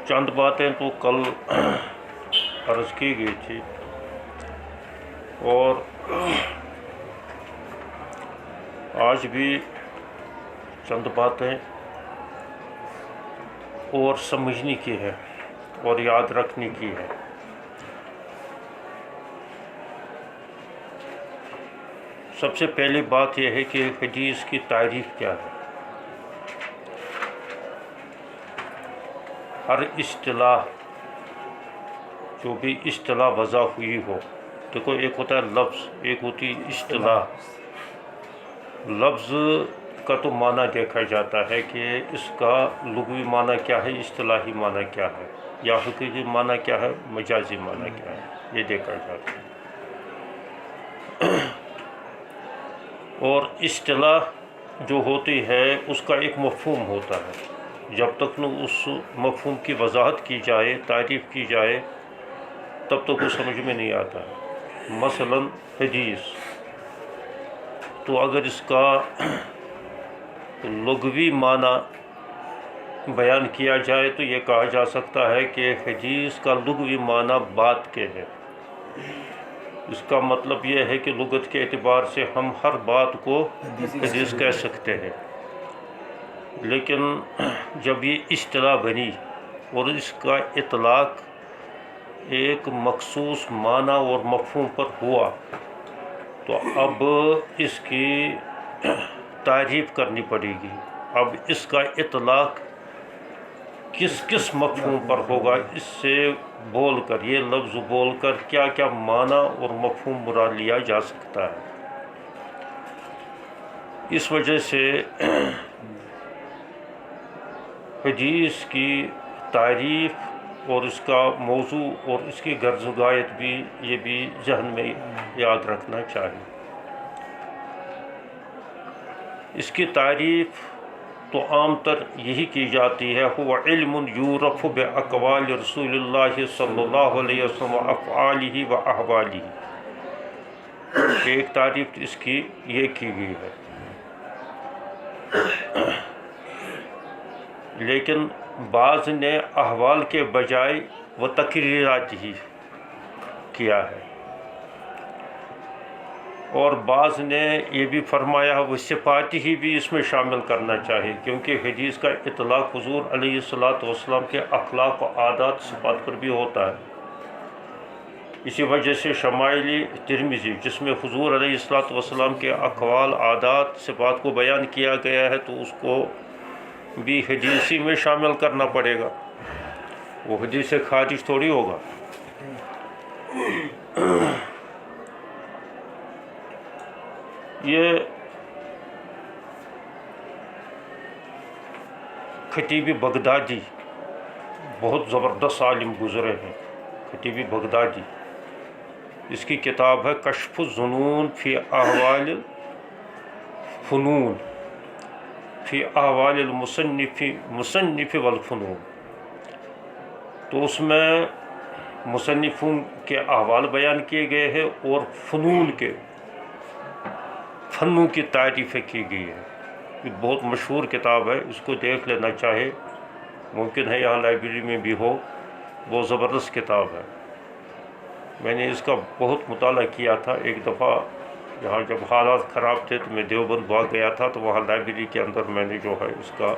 چند باتیں تو کل عرض کی گئی تھی اور آج بھی چند باتیں اور سمجھنے کی ہے اور یاد رکھنے کی ہے۔ سب سے پہلی بات یہ ہے کہ حدیث کی تعریف کیا ہے۔ ہر اصطلاح جو بھی اصطلاح وضع ہوئی ہو، دیکھو ایک ہوتا ہے لفظ، ایک ہوتی اصطلاح۔ لفظ کا تو معنی دیکھا جاتا ہے کہ اس کا لغوی معنی کیا ہے، اصطلاحی معنی کیا ہے، یا حقیقی معنی کیا ہے، مجازی معنی کیا ہے، یہ دیکھا جاتا ہے۔ اور اصطلاح جو ہوتی ہے اس کا ایک مفہوم ہوتا ہے، جب تک نہ اس مفہوم کی وضاحت کی جائے، تعریف کی جائے، تب تک وہ سمجھ میں نہیں آتا ہے۔ مثلا حدیث، تو اگر اس کا لغوی معنی بیان کیا جائے تو یہ کہا جا سکتا ہے کہ حدیث کا لغوی معنی بات کے ہے۔ اس کا مطلب یہ ہے کہ لغت کے اعتبار سے ہم ہر بات کو حدیث کہہ سکتے ہیں، لیکن جب یہ اصطلاح بنی اور اس کا اطلاق ایک مخصوص معنی اور مفہوم پر ہوا تو اب اس کی تعریف کرنی پڑے گی۔ اب اس کا اطلاق کس کس مفہوم پر ہوگا، اس سے بول کر، یہ لفظ بول کر کیا کیا معنی اور مفہوم مراد لیا جا سکتا ہے۔ اس وجہ سے حدیث کی تعریف اور اس کا موضوع اور اس کی غرض و غایت بھی، یہ بھی ذہن میں یاد رکھنا چاہیے۔ اس کی تعریف تو عام تر یہی کی جاتی ہے، هو علم یورف باقوال رسول اللہ صلی اللہ علیہ وسلم وافعالہ واحوالہ۔ ایک تعریف اس کی یہ کی گئی ہے، لیکن بعض نے احوال کے بجائے وہ تقریرات ہی کیا ہے، اور بعض نے یہ بھی فرمایا وہ صفات ہی بھی اس میں شامل کرنا چاہیے، کیونکہ حدیث کا اطلاق حضور علیہ السلام کے اخلاق و عادات صفات پر بھی ہوتا ہے۔ اسی وجہ سے شمائل ترمذی، جس میں حضور علیہ السلام کے اقوال، عادات، صفات کو بیان کیا گیا ہے، تو اس کو بھی حدیثی میں شامل کرنا پڑے گا، وہ حدیث سے خارج تھوڑی ہوگا۔ یہ خطیب بغدادی بہت زبردست عالم گزرے ہیں، خطیب بغدادی، اس کی کتاب ہے کشف الظنون فی احوال الفنون، فی احوال المصنف والفنون۔ تو اس میں مصنفوں کے احوال بیان کیے گئے ہیں اور فنون کے فنوں کی تعریفیں کی گئی ہے۔ یہ بہت مشہور کتاب ہے، اس کو دیکھ لینا چاہے، ممکن ہے یہاں لائبریری میں بھی ہو، بہت زبردست کتاب ہے۔ میں نے اس کا بہت مطالعہ کیا تھا، ایک دفعہ یہاں جب حالات خراب تھے تو میں دیوبند بھاگ گیا تھا، تو وہاں لائبریری کے اندر میں نے جو ہے اس کا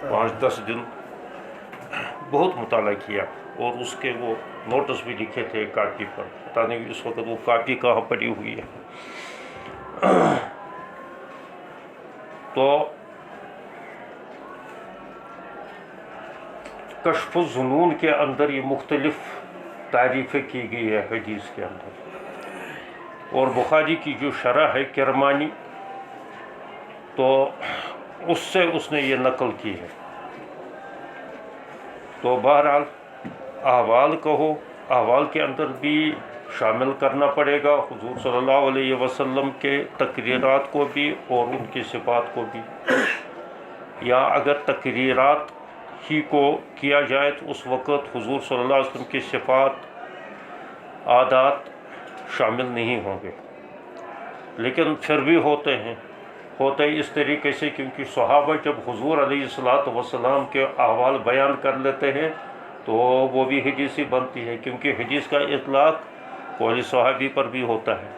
5-10 دن بہت مطالعہ کیا، اور اس کے وہ نوٹس بھی لکھے تھے کاپی پر، پتہ نہیں اس وقت وہ کاپی کہاں پڑی ہوئی ہے۔ تو کشف الظنون کے اندر یہ مختلف تعریفیں کی گئی ہے حدیث کے اندر، اور بخاری کی جو شرح ہے کرمانی، تو اس سے اس نے یہ نقل کی ہے۔ تو بہرحال احوال کہو، احوال کے اندر بھی شامل کرنا پڑے گا حضور صلی اللہ علیہ وسلم کے تقریرات کو بھی اور ان کی صفات کو بھی، یا اگر تقریرات ہی کو کیا جائے تو اس وقت حضور صلی اللہ علیہ وسلم کی صفات، عادات شامل نہیں ہوں گے، لیکن پھر بھی ہوتے ہیں اس طریقے سے، کیونکہ صحابہ جب حضور علیہ الصلوۃ والسلام کے احوال بیان کر لیتے ہیں تو وہ بھی حدیث ہی بنتی ہے، کیونکہ حدیث کا اطلاق قول صحابی پر بھی ہوتا ہے۔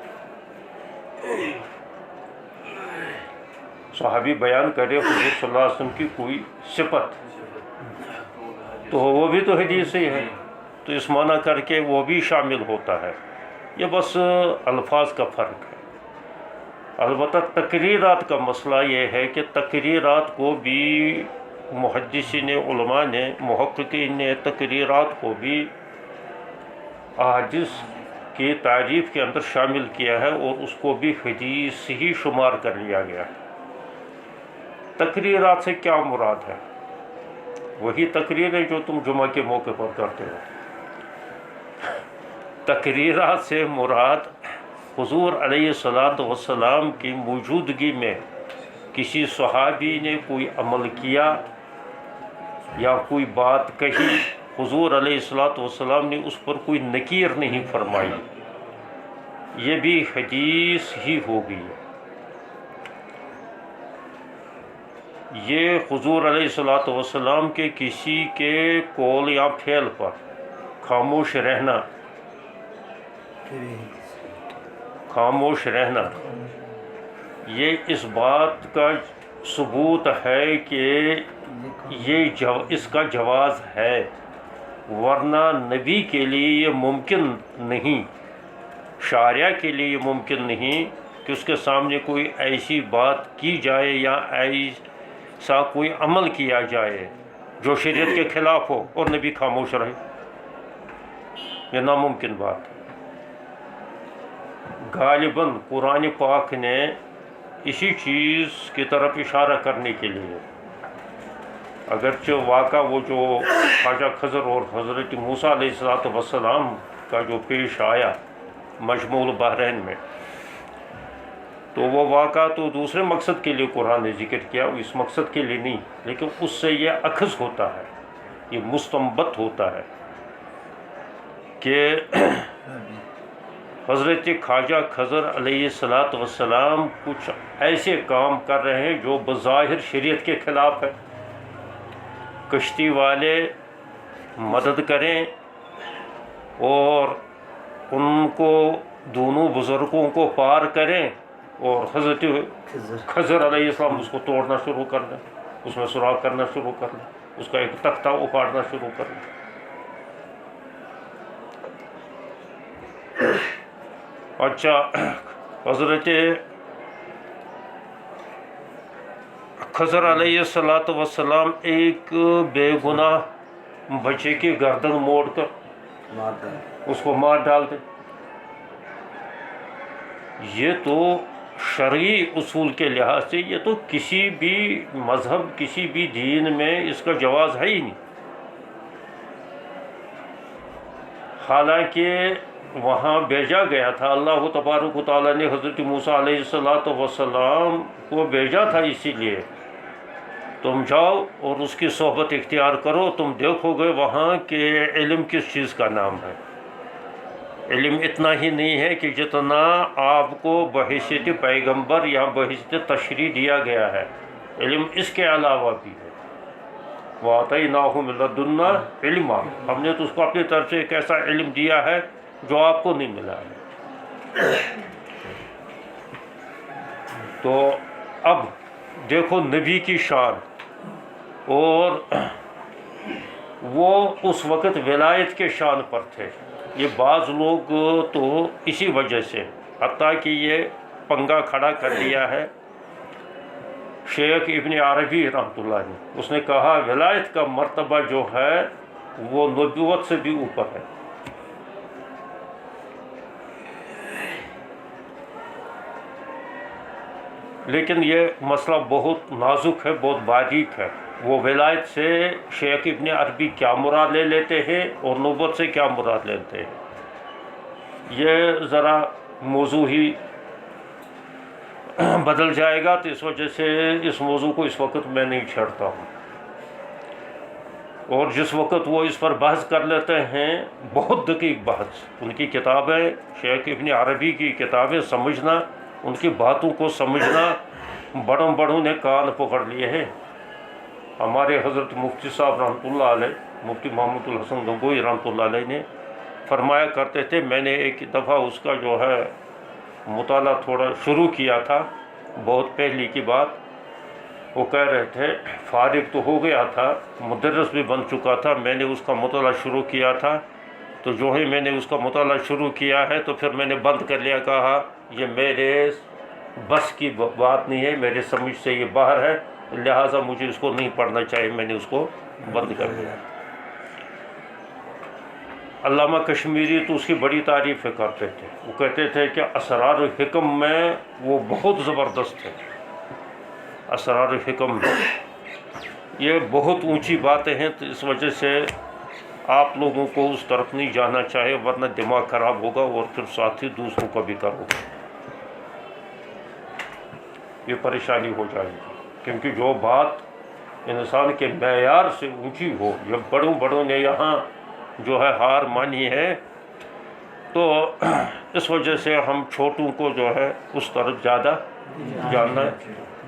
صحابی بیان کرے حضور صلی اللہ علیہ وسلم کی کوئی صفت تو وہ بھی تو حدیث ہی ہے، تو اس معنی کر کے وہ بھی شامل ہوتا ہے۔ یہ بس الفاظ کا فرق ہے۔ البتہ تقریرات کا مسئلہ یہ ہے کہ تقریرات کو بھی محدثین علماء نے، محققین نے تقریرات کو بھی احادیث کی تعریف کے اندر شامل کیا ہے اور اس کو بھی حدیث ہی شمار کر لیا گیا ہے۔ تقریرات سے کیا مراد ہے؟ وہی تقریر ہے جو تم جمعہ کے موقع پر کرتے ہو۔ تقریرات سے مراد حضور علیہ السلام کی موجودگی میں کسی صحابی نے کوئی عمل کیا یا کوئی بات کہی، حضور علیہ السلام نے اس پر کوئی نکیر نہیں فرمائی، یہ بھی حدیث ہی ہوگی۔ یہ حضور علیہ السلام کے کسی کے قول یا فعل پر خاموش رہنا، یہ اس بات کا ثبوت ہے کہ اس کا جواز ہے، ورنہ نبی کے لیے یہ ممکن نہیں، شارع کے لیے یہ ممکن نہیں کہ اس کے سامنے کوئی ایسی بات کی جائے یا ایسا کوئی عمل کیا جائے جو شریعت کے خلاف ہو اور نبی خاموش رہے، یہ ناممکن بات ہے۔ غالباً قرآن پاک نے اسی چیز کی طرف اشارہ کرنے کے لیے، اگرچہ واقعہ وہ جو خواجہ خضر اور حضرت موسیٰ علیہ السلام کا جو پیش آیا مجموع البحرین میں، تو وہ واقعہ تو دوسرے مقصد کے لیے قرآن نے ذکر کیا، اس مقصد کے لیے نہیں، لیکن اس سے یہ اخذ ہوتا ہے، یہ مستنبط ہوتا ہے کہ حضرت خواجہ خضر علیہ السلام کچھ ایسے کام کر رہے ہیں جو بظاہر شریعت کے خلاف ہے۔ کشتی والے مدد کریں اور ان کو دونوں بزرگوں کو پار کریں، اور حضرت خضر علیہ السلام اس کو توڑنا شروع کر دیں، اس میں سوراخ کرنا شروع کر دیں، اس کا ایک تختہ اپاڑنا شروع کر دیں۔ اچھا، حضرت خضر علیہ السلام ایک بے گناہ بچے کی گردن موڑ کر اس کو مار ڈالتے، یہ تو شرعی اصول کے لحاظ سے یہ تو کسی بھی مذہب، کسی بھی دین میں اس کا جواز ہے ہی نہیں۔ حالانکہ وہاں بھیجا گیا تھا، اللہ تبارک و تعالیٰ نے حضرت موسیٰ علیہ السلام کو بھیجا تھا، اسی لیے تم جاؤ اور اس کی صحبت اختیار کرو، تم دیکھو گے وہاں کہ علم کس چیز کا نام ہے۔ علم اتنا ہی نہیں ہے کہ جتنا آپ کو بحیثیت پیغمبر یا بحیثیت تشریع دیا گیا ہے، علم اس کے علاوہ بھی ہے۔ وَآتَيْنَاهُ مِن لَدُنَّا عِلْمًا، ہم نے تو اس کو اپنی طرف سے ایک ایسا علم دیا ہے جو آپ کو نہیں ملا ہے۔ تو اب دیکھو نبی کی شان، اور وہ اس وقت ولایت کے شان پر تھے۔ یہ بعض لوگ تو اسی وجہ سے، حتیٰ کہ یہ پنگا کھڑا کر دیا ہے شیخ ابن عربی رحمۃ اللہ نے، اس نے کہا ولایت کا مرتبہ جو ہے وہ نبوت سے بھی اوپر ہے۔ لیکن یہ مسئلہ بہت نازک ہے، بہت باریک ہے۔ وہ ولایت سے شیخ ابن عربی کیا مراد لے لیتے ہیں اور نبوت سے کیا مراد لیتے ہیں، یہ ذرا موضوع ہی بدل جائے گا، تو اس وجہ سے اس موضوع کو اس وقت میں نہیں چھیڑتا ہوں۔ اور جس وقت وہ اس پر بحث کر لیتے ہیں، بہت دقیق بحث، ان کی کتابیں، شیخ ابن عربی کی کتابیں سمجھنا، ان کی باتوں کو سمجھنا، بڑوں نے کان پکڑ لیے ہیں۔ ہمارے حضرت مفتی صاحب رحمۃ اللہ علیہ مفتی محمد الحسن گنگوئی رحمۃ اللہ علیہ نے فرمایا کرتے تھے، میں نے ایک دفعہ اس کا جو ہے مطالعہ تھوڑا شروع کیا تھا، بہت پہلی کی بات، وہ کہہ رہے تھے فارغ تو ہو گیا تھا، مدرس بھی بن چکا تھا، میں نے اس کا مطالعہ شروع کیا تھا، تو جو ہی میں نے اس کا مطالعہ شروع کیا ہے تو پھر میں نے بند کر لیا، کہا یہ میرے بس کی بات نہیں ہے، میرے سمجھ سے یہ باہر ہے، لہٰذا مجھے اس کو نہیں پڑھنا چاہیے، میں نے اس کو بند کر دیا۔ علامہ کشمیری تو اس کی بڑی تعریفیں کرتے تھے، وہ کہتے تھے کہ اسرار الحکم میں وہ بہت زبردست ہے، اسرار الحکم میں یہ بہت اونچی باتیں ہیں، تو اس وجہ سے آپ لوگوں کو اس طرف نہیں جانا چاہیے، ورنہ دماغ خراب ہوگا اور پھر ساتھ ہی دوسروں کو بھی کرو گے، یہ پریشانی ہو جائے گی، کیونکہ جو بات انسان کے معیار سے اونچی ہو، جب بڑوں بڑوں نے یہاں جو ہے ہار مانی ہے، تو اس وجہ سے ہم چھوٹوں کو جو ہے اس طرف زیادہ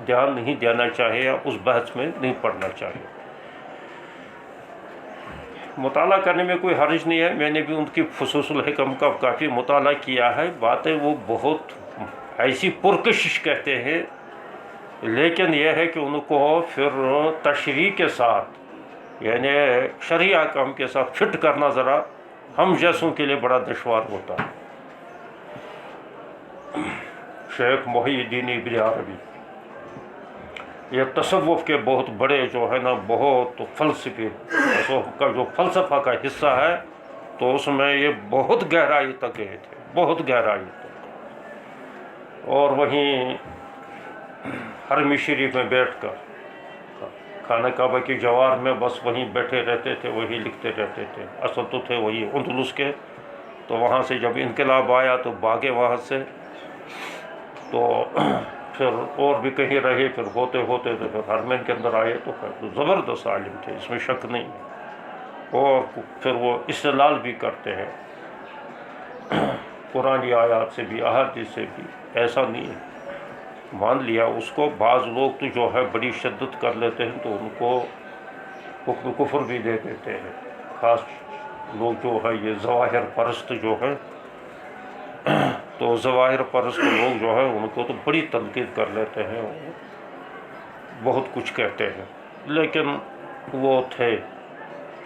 دھیان نہیں دینا چاہیے، یا اس بحث میں نہیں پڑھنا چاہیے۔ مطالعہ کرنے میں کوئی حرج نہیں ہے، میں نے بھی ان کی فصوص الحکم کا کافی مطالعہ کیا ہے، باتیں وہ بہت ایسی پرکشش کہتے ہیں، لیکن یہ ہے کہ ان کو پھر تشریح کے ساتھ، یعنی شرعی احکام کے ساتھ فٹ کرنا ذرا ہم جیسوں کے لیے بڑا دشوار ہوتا ہے۔ شیخ محی الدین ابن عربی یہ تصوف کے بہت بڑے جو ہے نا، بہت فلسفے کا جو فلسفہ کا حصہ ہے، تو اس میں یہ بہت گہرائی تک گئے تھے، بہت گہرائی تک، اور وہیں حرم شریف میں بیٹھ کر خانہ کعبہ کی جوار میں بس وہیں بیٹھے رہتے تھے، وہی لکھتے رہتے تھے، اصل تو تھے وہی اندلس کے، تو وہاں سے جب انقلاب آیا تو بھاگے وہاں سے، تو پھر اور بھی کہیں رہے، پھر ہوتے ہوتے تو پھر حرمین کے اندر آئے، تو پھر زبردست عالم تھے، اس میں شک نہیں، اور پھر وہ استدلال بھی کرتے ہیں قرآنی آیات سے بھی، احادیث سے بھی، ایسا نہیں ہے، مان لیا اس کو۔ بعض لوگ تو جو ہے بڑی شدت کر لیتے ہیں تو ان کو حکم کفر بھی دے دیتے ہیں، خاص لوگ جو ہے یہ ظواہر پرست جو ہے، تو ظواہر پرست لوگ جو ہے ان کو تو بڑی تنقید کر لیتے ہیں، بہت کچھ کہتے ہیں، لیکن وہ تھے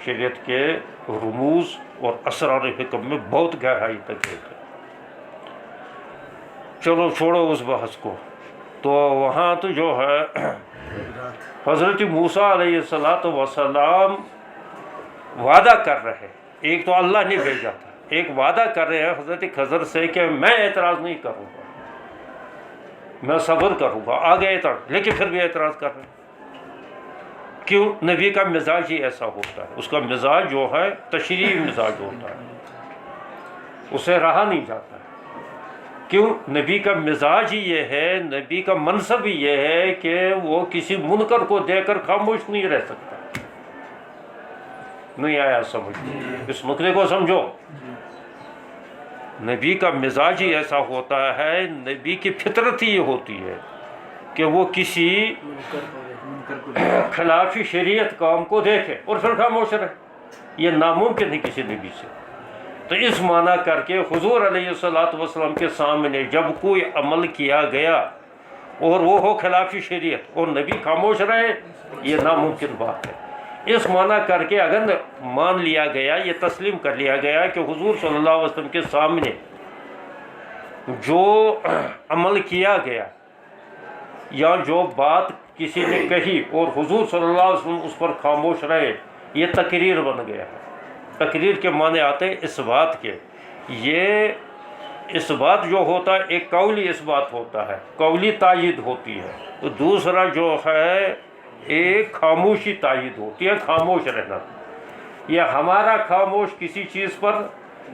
شریعت کے رموز اور اسرار حکم میں بہت گہرائی تک گئے تھے۔ چلو چھوڑو اس بحث کو، تو وہاں تو جو ہے حضرت موسیٰ علیہ السلام وعدہ کر رہے، ایک تو اللہ نے بھیجا تھا، ایک وعدہ کر رہے ہیں حضرت خضر سے کہ میں اعتراض نہیں کروں گا، میں صبر کروں گا، آگے اعتراض، لیکن پھر بھی اعتراض کر رہے ہیں۔ کیوں؟ نبی کا مزاج ہی ایسا ہوتا ہے، اس کا مزاج جو ہے تشریعی مزاج ہوتا ہے، اسے رہا نہیں جاتا ہے۔ کیوں؟ نبی کا مزاج ہی یہ ہے، نبی کا منصب ہی یہ ہے کہ وہ کسی منکر کو دے کر خاموش نہیں رہ سکتا۔ نہیں آیا سمجھ؟ اس نقطے کو سمجھو، نبی کا مزاج ہی ایسا ہوتا ہے، نبی کی فطرت ہی یہ ہوتی ہے کہ وہ کسی خلاف شریعت کام کو دیکھے اور پھر خاموش رہے، یہ ناممکن ہے کسی نبی سے۔ تو اس معنی کر کے حضور علیہ السلام کے سامنے جب کوئی عمل کیا گیا اور وہ ہو خلاف شریعت اور نبی خاموش رہے، یہ ناممکن بات ہے۔ اس معنی کر کے اگر مان لیا گیا، یہ تسلیم کر لیا گیا کہ حضور صلی اللہ علیہ وسلم کے سامنے جو عمل کیا گیا یا جو بات کسی نے کہی اور حضور صلی اللہ علیہ وسلم اس پر خاموش رہے، یہ تقریر بن گیا ہے۔ تقریر کے معنی آتے ہیں اس بات کے، یہ اس بات جو ہوتا ہے ایک قولی اس بات ہوتا ہے، قولی تائید ہوتی ہے، تو دوسرا جو ہے ایک خاموشی تائید ہوتی ہے، خاموش رہنا۔ یہ ہمارا خاموش کسی چیز پر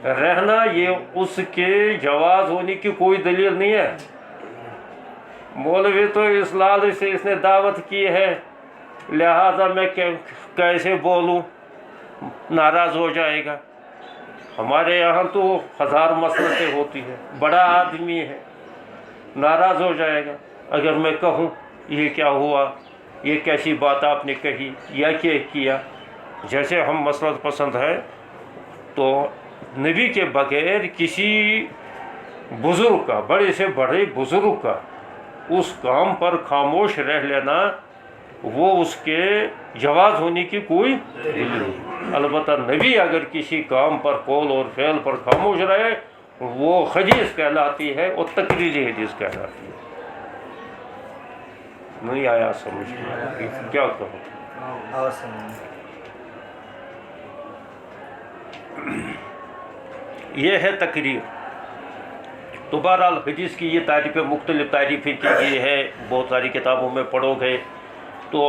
رہنا، یہ اس کے جواز ہونے کی کوئی دلیل نہیں ہے۔ مولوی تو اس لالچ سے اس نے دعوت کی ہے، لہذا میں کیسے بولوں، ناراض ہو جائے گا۔ ہمارے یہاں تو ہزار مسئلتیں ہوتی ہیں، بڑا آدمی ہے، ناراض ہو جائے گا اگر میں کہوں یہ کیا ہوا، یہ کیسی بات آپ نے کہی یا کیا کیا، جیسے ہم مسلط پسند ہیں تو نبی کے بغیر کسی بزرگ کا، بڑے سے بڑے بزرگ کا اس کام پر خاموش رہ لینا، وہ اس کے جواز ہونے کی کوئی دلیل نہیں۔ البتہ نبی اگر کسی کام پر، قول اور فعل پر خاموش رہے، وہ حدیث کہلاتی ہے اور تقریری حدیث کہلاتی ہے۔ نہیں آیا سمجھ میں؟ کیا کہوں؟ یہ ہے تقریر۔ تو بہرحال حدیث کی یہ تعریفیں، مختلف تعریفیں کی گئی ہے، بہت ساری کتابوں میں پڑھو گے تو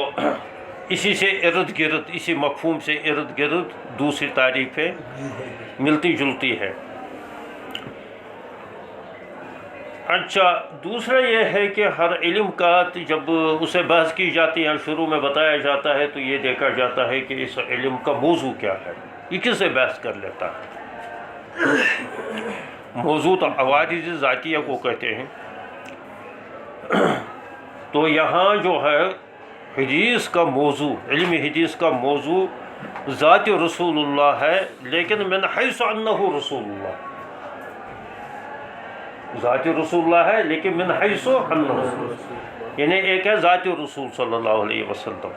اسی سے ارد گرد، اسی مفہوم سے ارد گرد دوسری تعریفیں ملتی جلتی ہے۔ اچھا، دوسرا یہ ہے کہ ہر علم کا جب اسے بحث کی جاتی ہے، شروع میں بتایا جاتا ہے، تو یہ دیکھا جاتا ہے کہ اس علم کا موضوع کیا ہے، یہ کس سے بحث کر لیتا ہے۔ موضوع تو عوارض ذاتیہ کو کہتے ہیں۔ تو یہاں جو ہے حدیث کا موضوع، علم حدیث کا موضوع ذات رسول اللہ ہے، لیکن من حیث انہ رسول اللہ، ذات رسول اللہ ہے لیکن من حیث انہ رسول، یعنی ایک ہے ذات رسول صلی اللہ علیہ وسلم،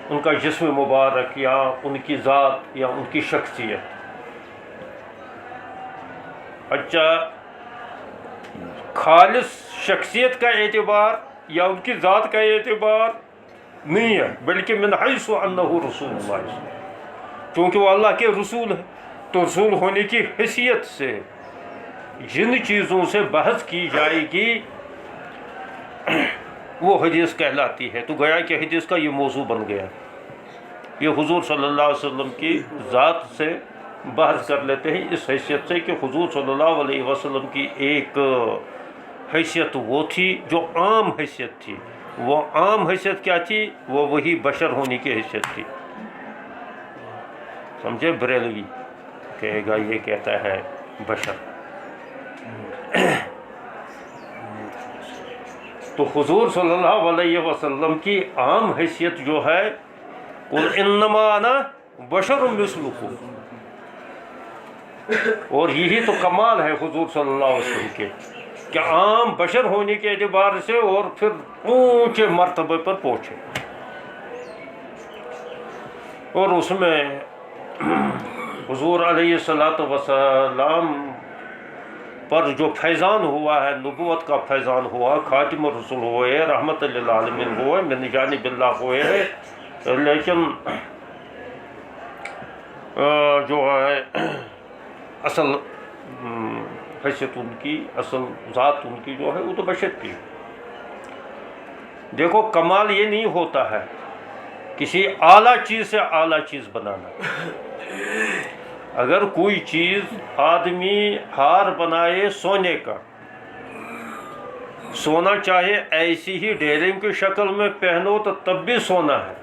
ان کا جسم مبارک یا ان کی ذات یا ان کی شخصیت۔ اچھا، خالص شخصیت کا اعتبار یا ان کی ذات کا اعتبار نہیں ہے، بلکہ من حیث انہ رسول اللہ، کیونکہ وہ اللہ کے رسول ہے، تو رسول ہونے کی حیثیت سے جن چیزوں سے بحث کی جائے گی وہ حدیث کہلاتی ہے۔ تو گویا کہ حدیث کا یہ موضوع بن گیا، یہ حضور صلی اللہ علیہ وسلم کی ذات سے بحث کر لیتے ہیں، اس حیثیت سے کہ حضور صلی اللہ علیہ وسلم کی ایک حیثیت وہ تھی جو عام حیثیت تھی۔ وہ عام حیثیت کیا تھی؟ وہ وہی بشر ہونے کی حیثیت تھی۔ سمجھے؟ بریلوی کہے گا یہ کہتا ہے بشر۔ تو حضور صلی اللہ علیہ وسلم کی عام حیثیت جو ہے، قل انما انا بشر مثلکم، اور یہی تو کمال ہے حضور صلی اللہ علیہ وسلم کے کہ عام بشر ہونے کے اعتبار سے اور پھر اونچے مرتبے پر پہنچے۔ اور اس میں حضور علیہ السلام پر جو فیضان ہوا ہے، نبوت کا فیضان ہوا، خاتم الرسول ہوئے، رحمت للعالمین ہوئے، من جانب اللہ ہوئے، لیکن جو ہے اصل حیثیت ان کی، اصل ذات ان کی جو ہے وہ تو بشر کی۔ دیکھو، کمال یہ نہیں ہوتا ہے کسی اعلیٰ چیز سے اعلیٰ چیز بنانا۔ اگر کوئی چیز آدمی ہار بنائے سونے کا، سونا چاہے ایسی ہی ڈیرنگ کی شکل میں پہنو تو تب بھی سونا ہے،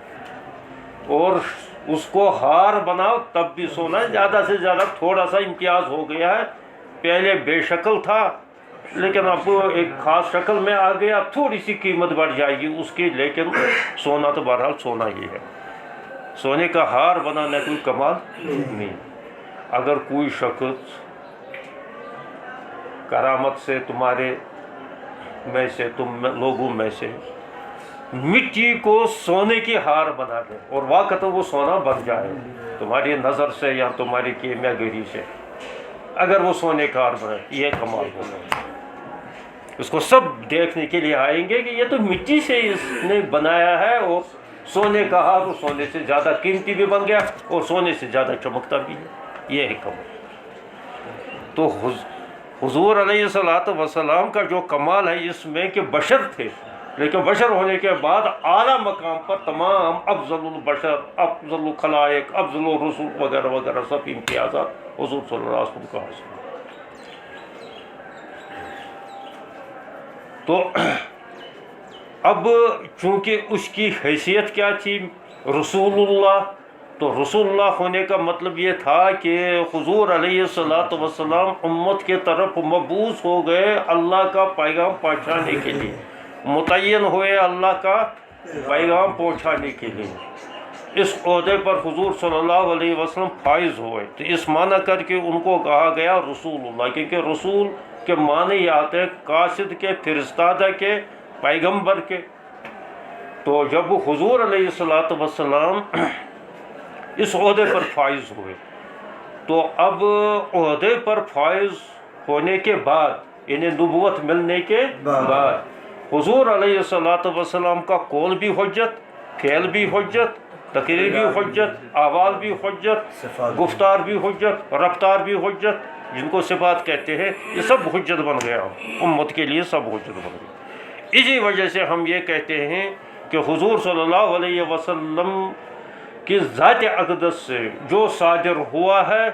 اور اس کو ہار بناؤ تب بھی سونا ہے۔ زیادہ سے زیادہ تھوڑا سا امتیاز ہو گیا ہے، پہلے بے شکل تھا لیکن اب ایک خاص شکل میں آ گیا، تھوڑی سی قیمت بڑھ جائے گی اس کی، لیکن سونا تو بہرحال سونا ہی ہے۔ سونے کا ہار بنانا کوئی کمال نہیں۔ اگر کوئی شخص کرامت سے تمہارے میں سے، تم لوگوں میں سے مٹی کو سونے کی ہار بنا دے اور واقعتا وہ سونا بن جائے تمہاری نظر سے یا تمہاری کیمیا گری سے، اگر وہ سونے کا ہار بنا، یہ کمال ہوگا۔ اس کو سب دیکھنے کے لیے آئیں گے کہ یہ تو مٹی سے اس نے بنایا ہے، اور سونے کا ہار وہ سونے سے زیادہ قیمتی بھی بن گیا اور سونے سے زیادہ چمکتا بھی ہے۔ یہ ہے کمال۔ تو حضور علیہ السلام کا جو کمال ہے اس میں کہ بشر تھے، لیکن بشر ہونے کے بعد اعلیٰ مقام پر تمام افضل البشر، افضل الخلائق، افضل الرسول وغیرہ وغیرہ سب امتیازات حضور صلی اللہ علیہ وسلم کا حاصل۔ تو اب چونکہ اس کی حیثیت کیا تھی؟ رسول اللہ، تو رسول اللہ ہونے کا مطلب یہ تھا کہ حضور علیہ السلام امت کے طرف مبعوث ہو گئے اللہ کا پیغام پہنچانے کے لیے، متعین ہوئے اللہ کا پیغام پہنچانے کے لیے۔ اس عہدے پر حضور صلی اللہ علیہ وسلم فائز ہوئے، تو اس معنی کر کے ان کو کہا گیا رسول اللہ، کیونکہ رسول کے معنی یہ آتے ہیں قاصد کے، فرستادہ کے، پیغمبر کے۔ تو جب حضور علیہ السلام اس عہدے پر فائز ہوئے، تو اب عہدے پر فائز ہونے کے بعد، یعنی نبوت ملنے کے بعد، حضور علیہ السلام کا قول بھی حجت، فعل بھی حجت، تقریر بھی حجت، احوال بھی حجت، گفتار بھی حجت، رفتار بھی حجت، جن کو صفات کہتے ہیں، یہ سب حجت بن گیا، امت کے لیے سب حجت بن گیا۔ اسی وجہ سے ہم یہ کہتے ہیں کہ حضور صلی اللہ علیہ وسلم کی ذات اقدس سے جو صادر ہوا ہے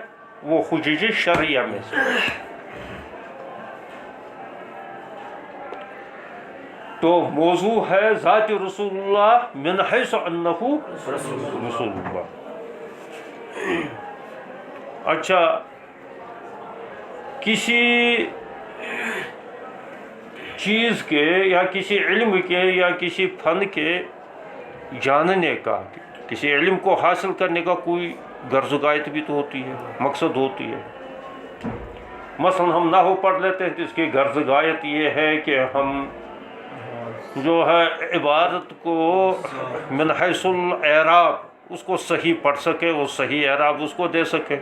وہ حجج شرعیہ میں سے۔ تو موضوع ہے ذات رسول اللہ من حیث انہ رسول اللہ۔ اچھا، کسی چیز کے یا کسی علم کے یا کسی فن کے جاننے کا، کسی علم کو حاصل کرنے کا کوئی غرض و غایت بھی تو ہوتی ہے، مقصد ہوتی ہے۔ مثلا ہم نحو پڑھ لیتے ہیں تو اس کی غرض و غایت یہ ہے کہ ہم جو ہے عبارت کو من حیث الاعراب اس کو صحیح پڑھ سکے، وہ صحیح اعراب اس کو دے سکے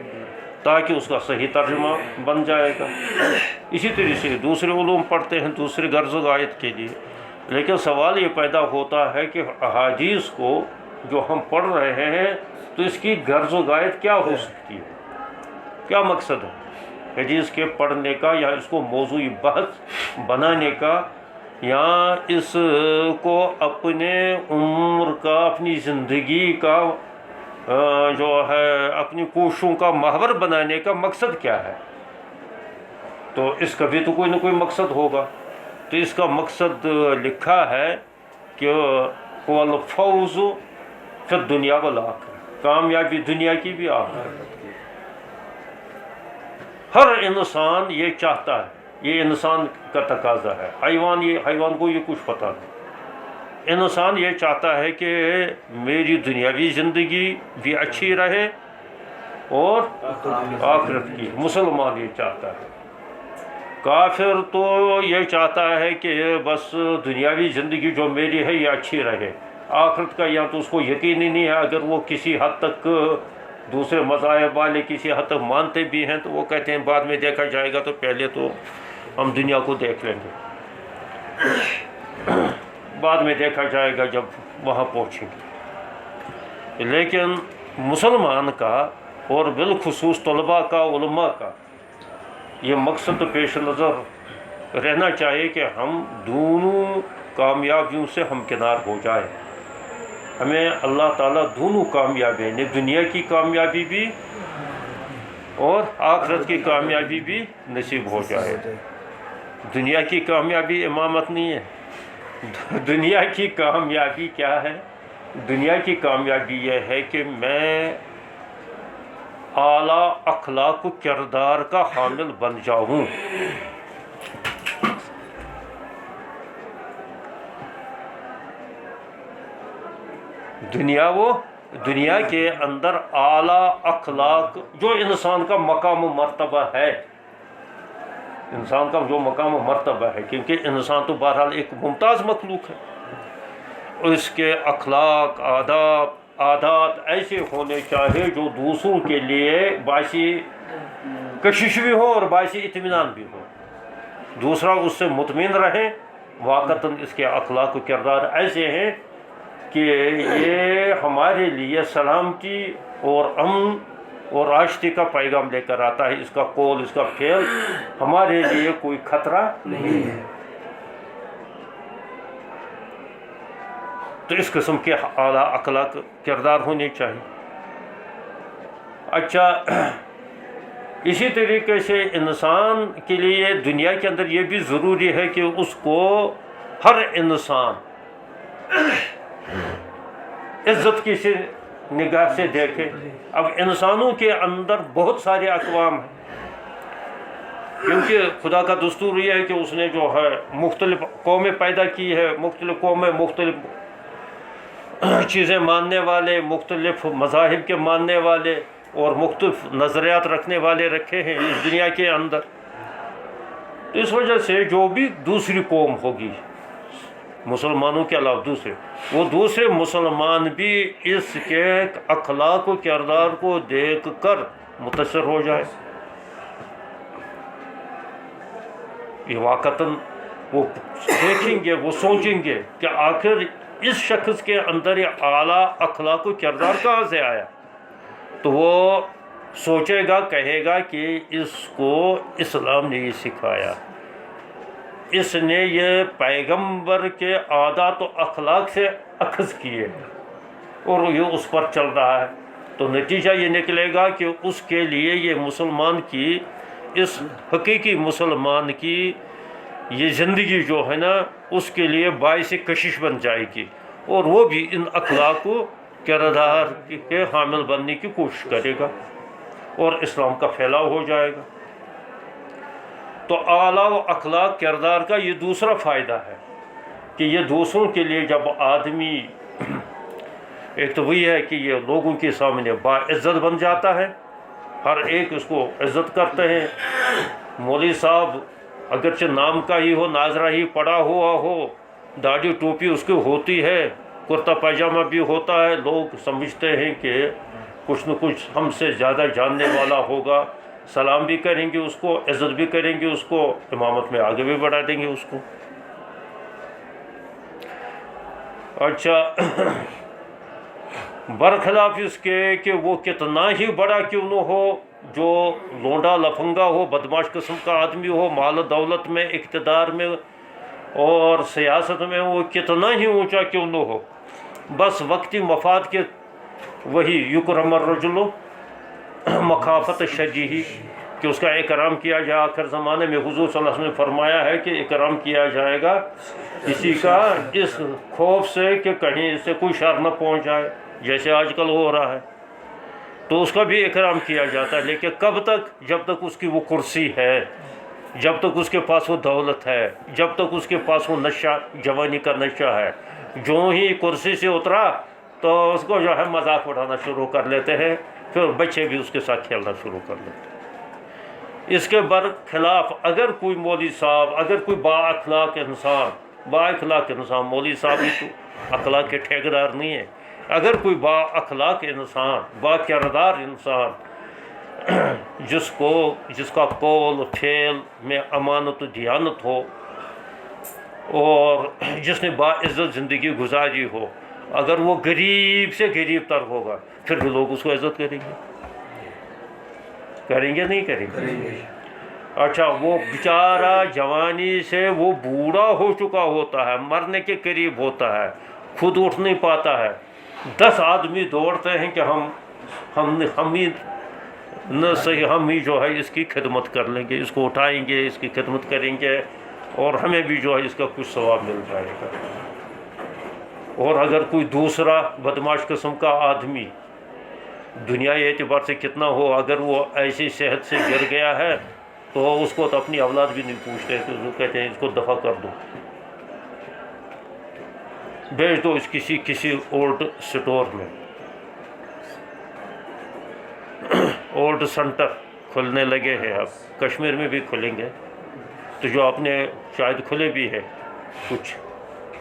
تاکہ اس کا صحیح ترجمہ بن جائے گا۔ اسی طرح سے دوسرے علوم پڑھتے ہیں دوسری غرض و غایت کے لیے، لیکن سوال یہ پیدا ہوتا ہے کہ احادیث کو جو ہم پڑھ رہے ہیں تو اس کی غرض و غایت کیا ہو سکتی ہے، کیا مقصد ہے حدیث کے پڑھنے کا، یا اس کو موضوعی بحث بنانے کا، یا اس کو اپنے عمر کا، اپنی زندگی کا جو ہے اپنی کوششوں کا محور بنانے کا مقصد کیا ہے؟ تو اس کا بھی تو کوئی نہ کوئی مقصد ہوگا۔ تو اس کا مقصد لکھا ہے کہ الفوز فی الدنیا والآخرہ، کامیابی دنیا کی بھی آخرت کی۔ ہر انسان یہ چاہتا ہے، یہ انسان کا تقاضا ہے۔ حیوان کو یہ کچھ پتہ نہیں، انسان یہ چاہتا ہے کہ میری دنیاوی زندگی بھی اچھی رہے اور آخرت کی۔ مسلمان یہ چاہتا ہے، کافر تو یہ چاہتا ہے کہ بس دنیاوی زندگی جو میری ہے یہ اچھی رہے، آخرت کا یا تو اس کو یقین ہی نہیں ہے۔ اگر وہ کسی حد تک دوسرے مذاہب والے کسی حد تک مانتے بھی ہیں تو وہ کہتے ہیں بعد میں دیکھا جائے گا، تو پہلے تو ہم دنیا کو دیکھ لیں گے، بعد میں دیکھا جائے گا جب وہاں پہنچیں گے۔ لیکن مسلمان کا اور بالخصوص طلباء کا، علماء کا یہ مقصد پیش نظر رہنا چاہیے کہ ہم دونوں کامیابیوں سے ہمکنار ہو جائیں، ہمیں اللہ تعالیٰ دونوں کامیابی، دنیا کی کامیابی بھی اور آخرت کی کامیابی بھی نصیب ہو جائے۔ دنیا کی کامیابی امامت نہیں ہے، دنیا کی کامیابی کیا ہے؟ دنیا کی کامیابی یہ ہے کہ میں اعلیٰ اخلاق و کردار کا حامل بن جاؤں۔ دنیا کے اندر اعلیٰ اخلاق جو انسان کا مقام و مرتبہ ہے، انسان کا جو مقام و مرتبہ ہے، کیونکہ انسان تو بہرحال ایک ممتاز مخلوق ہے، اس کے اخلاق، آداب، عادات ایسے ہونے چاہیے جو دوسروں کے لیے باعث کشش بھی ہو اور باعث اطمینان بھی ہو، دوسرا اس سے مطمئن رہے۔ واقعتاً اس کے اخلاق و کردار ایسے ہیں کہ یہ ہمارے لیے سلامتی اور امن اور راشدی کا پیغام لے کر آتا ہے۔ اس کا قول، اس کا فعل ہمارے لیے کوئی خطرہ نہیں ہے۔ تو اس قسم کے اعلیٰ اخلاق کردار ہونے چاہیے۔ اچھا، اسی طریقے سے انسان کے لیے دنیا کے اندر یہ بھی ضروری ہے کہ اس کو ہر انسان عزت کی نگاہ سے دیکھے۔ اب انسانوں کے اندر بہت سارے اقوام ہیں، کیونکہ خدا کا دستور یہ ہے کہ اس نے جو ہے مختلف قومیں پیدا کی ہے، مختلف قومیں مختلف چیزیں ماننے والے، مختلف مذاہب کے ماننے والے اور مختلف نظریات رکھنے والے رکھے ہیں اس دنیا کے اندر. تو اس وجہ سے جو بھی دوسری قوم ہوگی مسلمانوں کے علاوہ دوسرے، وہ دوسرے مسلمان بھی اس کے اخلاق و کردار کو دیکھ کر متاثر ہو جائے. یہ واقعتاً وہ دیکھیں گے، وہ سوچیں گے کہ آخر اس شخص کے اندر یہ اعلیٰ اخلاق و کردار کہاں سے آیا. تو وہ سوچے گا، کہے گا کہ اس کو اسلام نے یہ سکھایا، اس نے یہ پیغمبر کے عادات و اخلاق سے اخذ کیے اور یہ اس پر چل رہا ہے. تو نتیجہ یہ نکلے گا کہ اس کے لیے یہ مسلمان کی، اس حقیقی مسلمان کی یہ زندگی جو ہے نا، اس کے لیے باعث کشش بن جائے گی اور وہ بھی ان اخلاق و کردار کے حامل بننے کی کوشش کرے گا اور اسلام کا پھیلاؤ ہو جائے گا. تو اعلیٰ و اخلاق کردار کا یہ دوسرا فائدہ ہے کہ یہ دوسروں کے لیے جب آدمی، ایک تو وہی ہے کہ یہ لوگوں کے سامنے باعزت بن جاتا ہے، ہر ایک اس کو عزت کرتے ہیں. مولوی صاحب اگرچہ نام کا ہی ہو، ناظرہ ہی پڑا ہوا ہو، داڑھی ٹوپی اس کی ہوتی ہے، کرتا پاجامہ بھی ہوتا ہے، لوگ سمجھتے ہیں کہ کچھ نہ کچھ ہم سے زیادہ جاننے والا ہوگا، سلام بھی کریں گے اس کو، عزت بھی کریں گے اس کو، امامت میں آگے بھی بڑھا دیں گے اس کو. اچھا، برخلاف اس کے کہ وہ کتنا ہی بڑا کیوں نہ ہو، جو لونڈا لفنگا ہو، بدماش قسم کا آدمی ہو، مال و دولت میں، اقتدار میں اور سیاست میں وہ کتنا ہی اونچا کیوں نہ ہو، بس وقتی مفاد کے وہی یکرم الرجل مخافت شجیہ، کہ اس کا اکرام کیا جائے. آخر زمانے میں حضور صلی اللہ علیہ وسلم نے فرمایا ہے کہ اکرام کیا جائے گا کسی کا اس خوف سے کہ کہیں اس سے کوئی شر نہ پہنچ جائے، جیسے آج کل ہو رہا ہے. تو اس کا بھی اکرام کیا جاتا ہے، لیکن کب تک؟ جب تک اس کی وہ کرسی ہے، جب تک اس کے پاس وہ دولت ہے، جب تک اس کے پاس وہ نشہ، جوانی کا نشہ ہے. جو ہی کرسی سے اترا تو اس کو جو ہے مذاق اڑانا شروع کر لیتے ہیں، پھر بچے بھی اس کے ساتھ کھیلنا شروع کر لیتے ہیں. اس کے برخلاف اگر کوئی مولوی صاحب، اگر کوئی با اخلاق انسان، مولوی صاحب ہی تو اخلاق کے ٹھیکیدار نہیں ہے، اگر کوئی با اخلاق انسان، با کردار انسان، جس کا قول فعل میں امانت و دیانت ہو اور جس نے باعزت زندگی گزاری ہو، اگر وہ غریب سے غریب تر ہوگا، پھر بھی لوگ اس کو عزت کریں گے نہیں کریں گے. اچھا، وہ بیچارہ جوانی سے وہ بوڑھا ہو چکا ہوتا ہے، مرنے کے قریب ہوتا ہے، خود اٹھ نہیں پاتا ہے، 10 آدمی دوڑتے ہیں کہ ہم ہی جو ہے اس کی خدمت کر لیں گے، اس کو اٹھائیں گے، اس کی خدمت کریں گے اور ہمیں بھی جو ہے اس کا کچھ ثواب مل جائے گا. اور اگر کوئی دوسرا بدماش قسم کا آدمی دنیائی اعتبار سے کتنا ہو، اگر وہ ایسی صحت سے گر گیا ہے تو اس کو تو اپنی اولاد بھی نہیں پوچھتے، تو وہ کہتے ہیں اس کو دفع کر دو، بھیج دو اس کسی اولڈ سٹور میں. اولڈ سینٹر کھلنے لگے ہیں، اب کشمیر میں بھی کھلیں گے، تو جو آپ نے شاید کھلے بھی ہے کچھ،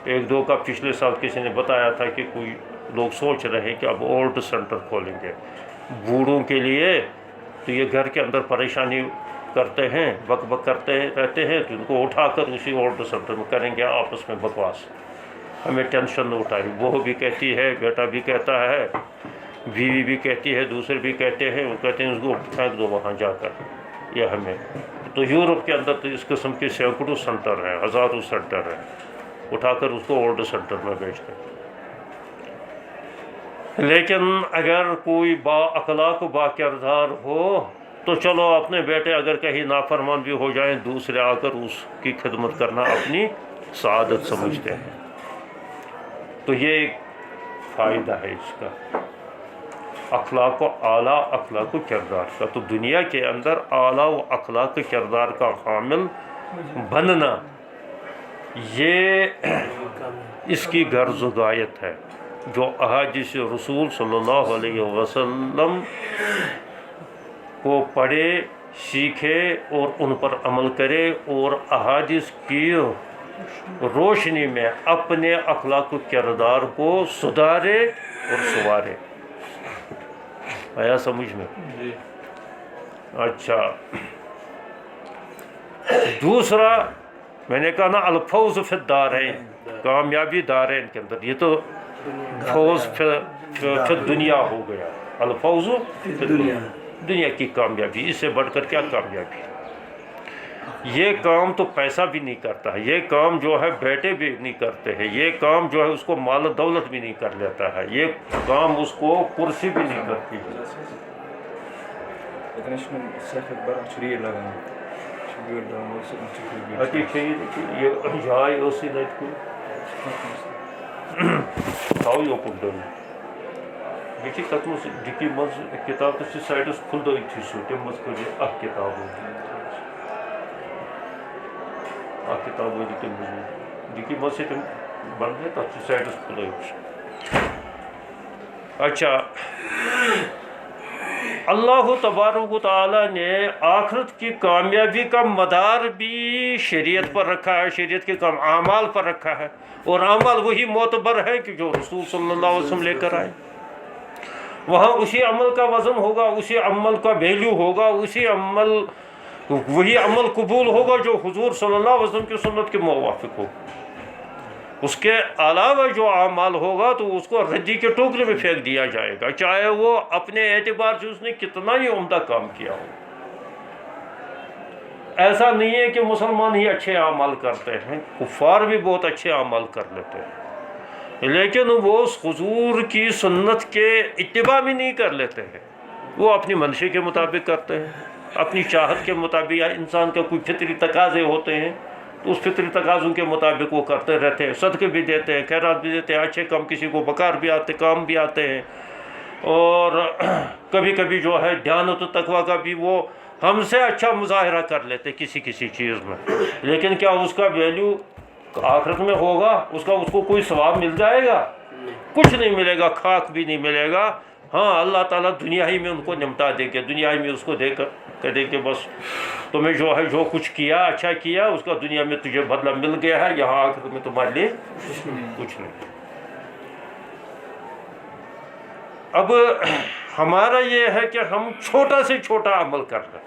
1-2 کا پچھلے سال کسی نے بتایا تھا کہ کوئی لوگ سوچ رہے ہیں کہ اب اولڈ سینٹر کھولیں گے بوڑھوں کے لیے. تو یہ گھر کے اندر پریشانی کرتے ہیں، بک بک کرتے رہتے ہیں، تو ان کو اٹھا کر اسی اولڈ سینٹر میں کریں گے آپس میں بکواس، ہمیں ٹینشن نہ اٹھائی. بہو بھی کہتی ہے، بیٹا بھی کہتا ہے، بیوی بھی کہتی ہے، دوسرے بھی کہتے ہیں، وہ کہتے ہیں اس کو پھینک دو وہاں جا کر، یہ ہمیں. تو یورپ کے اندر تو اس قسم کے سینکڑوں سینٹر ہیں، ہزاروں سینٹر ہیں، اٹھا کر اس کو اولڈ سینٹر میں بیچتے ہیں. لیکن اگر کوئی با اخلاق و با کردار ہو تو چلو اپنے بیٹے اگر کہیں نافرمان بھی ہو جائیں، دوسرے آ کر اس کی خدمت کرنا اپنی سعادت سمجھتے ہیں. تو یہ ایک فائدہ ہے اس کا، اخلاق و اعلیٰ اخلاق و کردار کا. تو دنیا کے اندر اعلیٰ و اخلاق کردار کا حامل بننا، یہ اس کی غرض و غایت ہے. جو احادیث رسول صلی اللہ علیہ وسلم کو پڑھے، سیکھے اور ان پر عمل کرے، اور احادیث کی روشنی میں اپنے اخلاق و کردار کو سدھارے اور سنوارے۔ آیا سمجھ میں؟ اچھا، دوسرا میں نے کہا نا الفوز فی الدارین، کامیابی دارین کے اندر، یہ تو فوز فی دنیا ہو گیا، الفوز فی دنیا کی کامیابی، اس سے بڑھ کر کیا کامیابی؟ یہ کام تو پیسہ بھی نہیں کرتا ہے، یہ کام جو ہے بیٹے بھی نہیں کرتے ہیں، یہ کام جو ہے اس کو مال و دولت بھی نہیں کر لیتا ہے، یہ کام اس کو کرسی بھی نہیں کرتی ہے۔ دیکھیے تک ڈکی مز کتاب تو سائڈس کھلدو سو تم مز کر کتاب کتاب ہوئی تم ڈکی مز سے تم بن گئے تک سائڈس کھلو۔ اچھا، اللہ تبارک و تعالیٰ نے آخرت کی کامیابی کا مدار بھی شریعت پر رکھا ہے، شریعت کے کام اعمال پر رکھا ہے، اور اعمال وہی معتبر ہے کہ جو رسول صلی اللہ علیہ وسلم لے کر آئے۔ وہاں اسی عمل کا وزن ہوگا، اسی عمل کا ویلیو ہوگا، وہی عمل قبول ہوگا جو حضور صلی اللہ علیہ وسلم کی سنت کے موافق ہو۔ اس کے علاوہ جو اعمال ہوگا تو اس کو ردی کے ٹوکرے میں پھینک دیا جائے گا، چاہے وہ اپنے اعتبار سے اس نے کتنا ہی عمدہ کام کیا ہو۔ ایسا نہیں ہے کہ مسلمان ہی اچھے اعمال کرتے ہیں، کفار بھی بہت اچھے اعمال کر لیتے ہیں، لیکن وہ حضور کی سنت کے اتباع بھی نہیں کر لیتے ہیں، وہ اپنی منشے کے مطابق کرتے ہیں، اپنی چاہت کے مطابق، یا انسان کا کوئی فطری تقاضے ہوتے ہیں تو اس فطری تقاضوں کے مطابق وہ کرتے رہتے ہیں، صدقے بھی دیتے ہیں، خیرات بھی دیتے ہیں، اچھے کام، کسی کو بکار بھی آتے، کام بھی آتے ہیں، اور کبھی کبھی جو ہے دیانت و تقویٰ کا بھی وہ ہم سے اچھا مظاہرہ کر لیتے کسی چیز میں، لیکن کیا اس کا ویلیو آخرت میں ہوگا؟ اس کو کوئی ثواب مل جائے گا؟ کچھ نہیں ملے گا، خاک بھی نہیں ملے گا۔ ہاں، اللہ تعالیٰ دنیا ہی میں ان کو نمٹا دے گے، دنیا ہی میں اس کو دے کر کہہ دے کہ بس تمہیں جو ہے جو کچھ کیا، اچھا کیا، اس کا دنیا میں تجھے بدلہ مل گیا ہے، یہاں آخرت میں تمہارے لیے کچھ نہیں۔ اب ہمارا یہ ہے کہ ہم چھوٹا سے چھوٹا عمل کر رہے ہیں،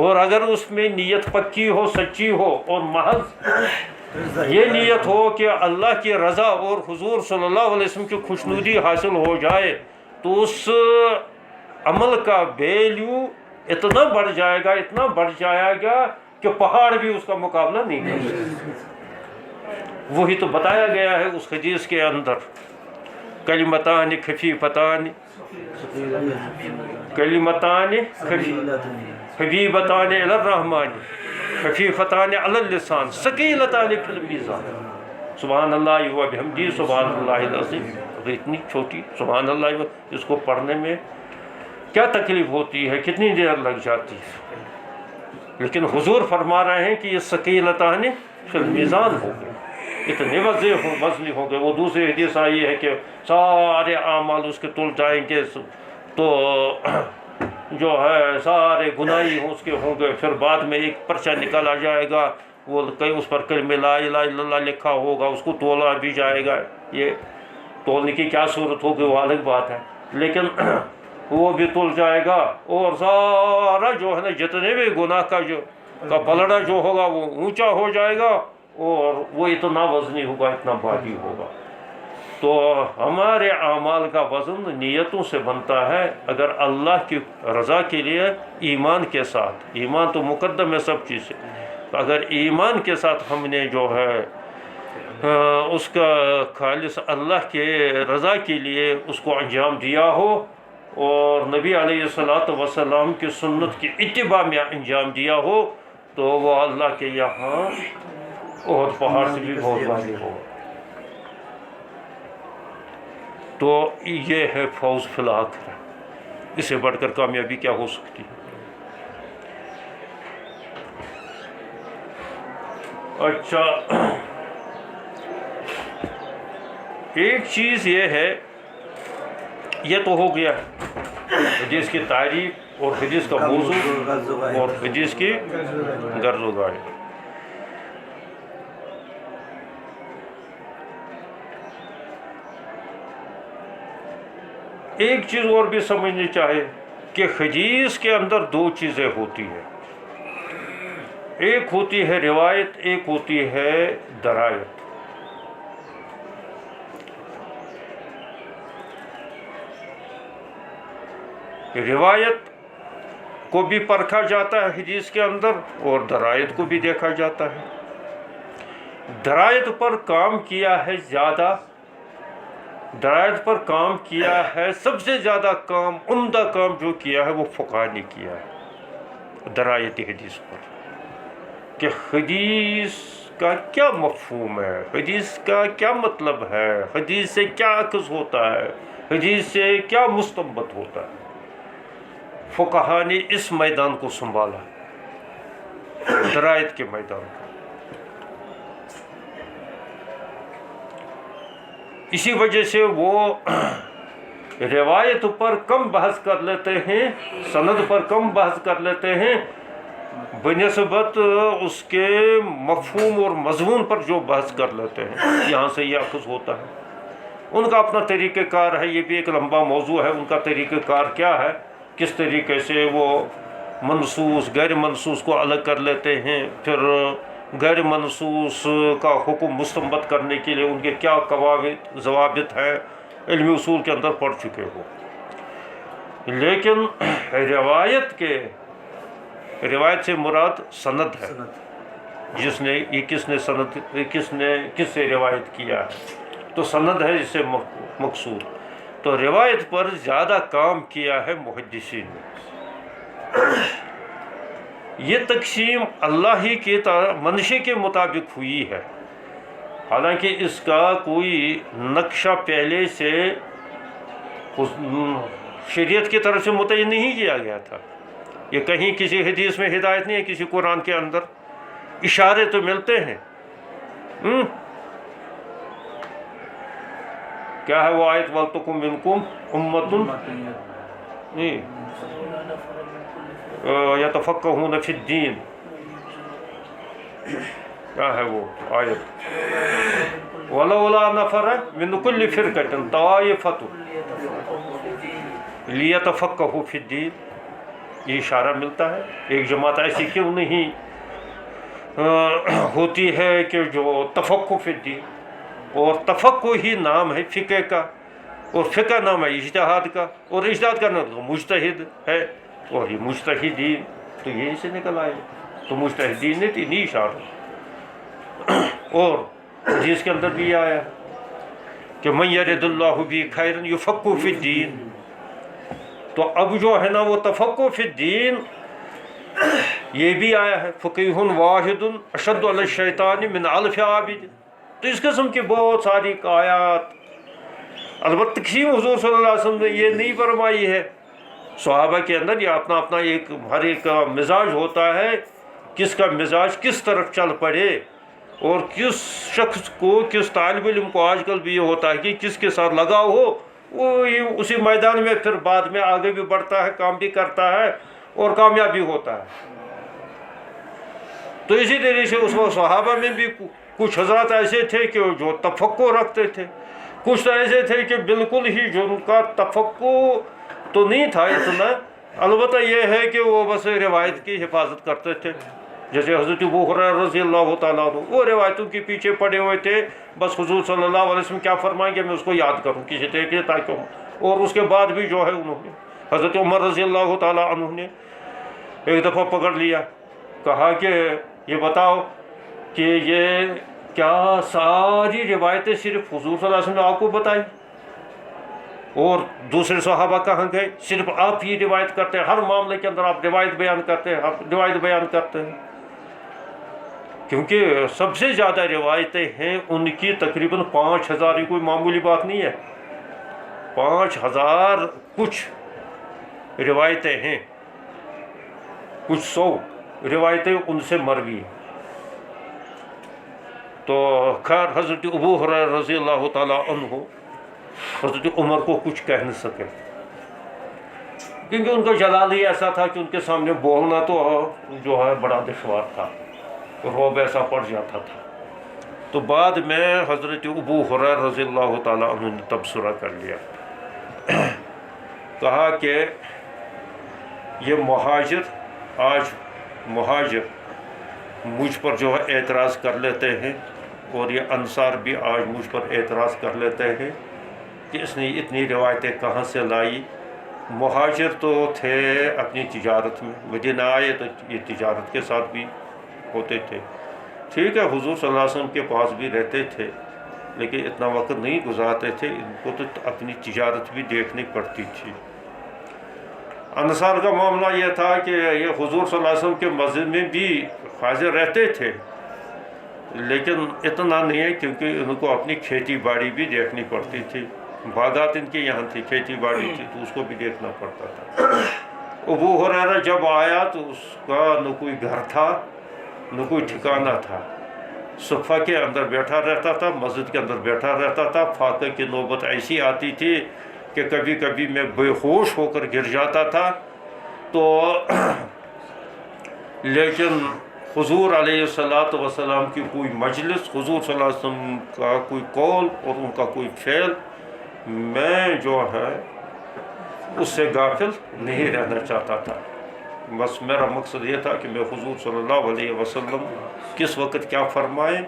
اور اگر اس میں نیت پکی ہو، سچی ہو، اور محض یہ نیت ہو کہ اللہ کی رضا اور حضور صلی اللہ علیہ وسلم کی خوشنودی حاصل ہو جائے، تو اس عمل کا ویلیو اتنا بڑھ جائے گا، اتنا بڑھ جائے گا کہ پہاڑ بھی اس کا مقابلہ نہیں کر سکتے۔ وہی تو بتایا گیا ہے اس حدیث کے اندر، کلمتان خفیفتان حبیبتان الی الرحمن خفیفتان علی اللسان ثقیلتان فی المیزان۔ سبحان اللہ و بحمدہ، سبحان اللہ العظیم۔ اتنی چھوٹی سبحان اللہ، اس کو پڑھنے میں کیا تکلیف ہوتی ہے، کتنی دیر لگ جاتی ہے، لیکن حضور فرما رہے ہیں کہ یہ ثقیلتان فی المیزان ہو گئے، اتنے وزنی ہو گئے۔ وہ دوسری حدیث آئی ہے کہ سارے اعمال اس کے تل جائیں گے تو جو ہے سارے گناہی اس کے ہوں گے، پھر بعد میں ایک پرچہ نکالا جائے گا، وہ کہیں اس پر کلمہ لا الہ الا اللہ لکھا ہوگا، اس کو تولا بھی جائے گا۔ یہ تولنے کی کیا صورت ہوگی وہ الگ بات ہے، لیکن وہ بھی تل جائے گا، اور سارا جو ہے نا جتنے بھی گناہ کا پلڑا جو ہوگا وہ اونچا ہو جائے گا، اور وہ اتنا وزنی ہوگا، اتنا بھاری ہوگا۔ تو ہمارے اعمال کا وزن نیتوں سے بنتا ہے، اگر اللہ کی رضا کے لیے ایمان کے ساتھ، ایمان تو مقدم ہے سب چیز سے، اگر ایمان کے ساتھ ہم نے جو ہے اس کا خالص اللہ کے رضا کے لیے اس کو انجام دیا ہو، اور نبی علیہ الصلوۃ والسلام کی سنت کی اتباع میں انجام دیا ہو، تو وہ اللہ کے یہاں احد پہاڑ سے بھی بہت بھاری ہوگا۔ تو یہ ہے فوز فی الآخرہ، اس سے بڑھ کر کامیابی کیا ہو سکتی ہے؟ اچھا، ایک چیز یہ ہے، یہ تو ہو گیا حدیث کی تعریف اور حدیث کا موضوع اور حدیث کی غرض و غایت۔ ایک چیز اور بھی سمجھنی چاہیے کہ حدیث کے اندر دو چیزیں ہوتی ہیں، ایک ہوتی ہے روایت، ایک ہوتی ہے درایت۔ روایت کو بھی پرکھا جاتا ہے حدیث کے اندر اور درایت کو بھی دیکھا جاتا ہے۔ درایت پر کام کیا ہے زیادہ، درایت پر کام کیا ہے سب سے زیادہ کام، عمدہ کام جو کیا ہے وہ فقہاء نے کیا ہے درایت حدیث پر، کہ حدیث کا کیا مفہوم ہے، حدیث کا کیا مطلب ہے، حدیث سے کیا اخذ ہوتا ہے، حدیث سے کیا مستنبط ہوتا ہے۔ فقہاء نے اس میدان کو سنبھالا، درایت کے میدان کو۔ اسی وجہ سے وہ روایت پر کم بحث کر لیتے ہیں، سند پر کم بحث کر لیتے ہیں، بنسبت اس کے مفہوم اور مضمون پر جو بحث کر لیتے ہیں، یہاں سے یہ اخذ ہوتا ہے۔ ان کا اپنا طریقہ کار ہے، یہ بھی ایک لمبا موضوع ہے، ان کا طریقہ کار کیا ہے، کس طریقے سے وہ منصوص غیر منصوص کو الگ کر لیتے ہیں، پھر غیر منصوص کا حکم مستنبط کرنے کے لیے ان کے کیا قواعد ضوابط ہیں، علمی اصول کے اندر پڑھ چکے ہو۔ لیکن روایت سے مراد سند ہے، جس نے یہ کس سے روایت کیا ہے، تو سند ہے اس سے مقصود۔ تو روایت پر زیادہ کام کیا ہے محدثین نے۔ یہ تقسیم اللہ ہی کی منشے کے مطابق ہوئی ہے، حالانکہ اس کا کوئی نقشہ پہلے سے شریعت کی طرف سے متعین نہیں کیا گیا تھا۔ یہ کہیں کسی حدیث میں ہدایت نہیں ہے، کسی قرآن کے اندر اشارے تو ملتے ہیں۔ کیا ہے وہ آیت وَلْتَكُن مِّنكُمْ أُمَّةٌ يَتَفَقَّهُونَ فِي الدِّينِ، کیا ہے وہ آیت؟ وَلَوْلَا نَفَرَ مِن كُلِّ فِرْقَةٍ طَائِفَةٌ لِيَتَفَقَّهُوا فِي الدِّينِ، یہ اشارہ ملتا ہے۔ ایک جماعت ایسی کیوں نہیں ہوتی ہے کہ جو تفقہ فی الدین، اور تفقہ ہی نام ہے فقہ کا، اور فقہ نام ہے اجتہاد کا، اور اجتہاد کا نام مجتہد ہے، اور یہ مجتہدین تو یہی سے نکل آئے، تو مجتہدین نے تین اشارہ۔ اور حدیث کے اندر بھی آیا کہ من یرد اللہ بہ خیرا یفقہ فی الدین۔ تو اب جو ہے نا وہ تفقہ فی الدین یہ بھی آیا ہے، فقیہ واحد اشد علی الشیطان من الف عابد۔ تو اس قسم کی بہت ساری آیات، البتہ تقسیم حضور صلی اللہ علیہ وسلم نے یہ نہیں فرمائی ہے۔ صحابہ کے اندر یہ اپنا اپنا ایک ہر ایک کا مزاج ہوتا ہے، کس کا مزاج کس طرف چل پڑے، اور کس شخص کو، کس طالب علم کو آج کل بھی یہ ہوتا ہے کہ کس کے ساتھ لگاؤ ہو، وہ اسی میدان میں پھر بعد میں آگے بھی بڑھتا ہے، کام بھی کرتا ہے اور کامیاب بھی ہوتا ہے۔ تو اسی طریقے سے اس وقت صحابہ میں بھی کچھ حضرات ایسے تھے کہ جو تفقہ رکھتے تھے، کچھ ایسے تھے کہ بالکل ہی جو ان کا تفقہ تو نہیں تھا اتنا، البتہ یہ ہے کہ وہ بس روایت کی حفاظت کرتے تھے، جیسے حضرت ابو ہریرہ رضی اللہ تعالیٰ عنہ، وہ روایتوں کے پیچھے پڑے ہوئے تھے، بس حضور صلی اللہ علیہ وسلم کیا فرمائیں گے میں اس کو یاد کروں کسی طریقے سے تاکہ۔ اور اس کے بعد بھی جو ہے انہوں نے حضرت عمر رضی اللہ تعالیٰ عنہ نے ایک دفعہ پکڑ لیا، کہا کہ یہ بتاؤ کہ یہ کیا ساری روایتیں صرف حضور صلی اللہ علیہ وسلم نے آپ کو بتائی، اور دوسرے صحابہ کہاں گئے؟ صرف آپ ہی روایت کرتے ہیں، ہر معاملے کے اندر آپ روایت بیان کرتے ہیں، آپ روایت بیان کرتے ہیں۔ کیونکہ سب سے زیادہ روایتیں ہیں ان کی تقریباً 5000، یہ کوئی معمولی بات نہیں ہے، 5000 کچھ روایتیں ہیں، کچھ 100 روایتیں ان سے مروی ہیں۔ تو خیر حضرت ابو ہریرہ رضی اللہ تعالیٰ عنہ حضرت عمر کو کچھ کہہ نہیں سکے، کیونکہ ان کا جلال ہی ایسا تھا کہ ان کے سامنے بولنا تو جو ہے بڑا دشوار تھا، روب ایسا پڑ جاتا تھا۔ تو بعد میں حضرت ابو ہریرہ رضی اللہ تعالیٰ عنہ نے تبصرہ کر لیا، کہا کہ یہ مہاجر مجھ پر جو ہے اعتراض کر لیتے ہیں، اور یہ انصار بھی آج مجھ پر اعتراض کر لیتے ہیں کہ اس نے اتنی روایتیں کہاں سے لائی۔ مہاجر تو تھے اپنی تجارت میں، مدینہ آئے تو یہ تجارت کے ساتھ بھی ہوتے تھے، ٹھیک ہے حضور صلی اللہ علیہ وسلم کے پاس بھی رہتے تھے، لیکن اتنا وقت نہیں گزارتے تھے، ان کو تو اپنی تجارت بھی دیکھنی پڑتی تھی۔ انصار کا معاملہ یہ تھا کہ یہ حضور صلی اللہ علیہ وسلم کے مسجد میں بھی حاضر رہتے تھے، لیکن اتنا نہیں ہے، کیونکہ ان کو اپنی کھیتی باڑی بھی دیکھنی پڑتی تھی، باغات ان کے یہاں تھی، کھیتی باڑی تھی، تو اس کو بھی دیکھنا پڑتا تھا۔ ابو ہریرہ جب آیا تو اس کا نہ کوئی گھر تھا نہ کوئی ٹھکانہ تھا، صفہ کے اندر بیٹھا رہتا تھا، مسجد کے اندر بیٹھا رہتا تھا۔ فاقے کی نوبت ایسی آتی تھی کہ کبھی کبھی میں بے ہوش ہو کر گر جاتا تھا، تو لیکن حضور علیہ الصلاۃ والسلام کی کوئی مجلس، حضور صلی اللہ علیہ وسلم کا کوئی قول اور ان کا کوئی فعل، میں جو ہے اس سے غافل نہیں رہنا چاہتا تھا۔ بس میرا مقصد یہ تھا کہ میں حضور صلی اللہ علیہ وسلم کس وقت کیا فرمائیں،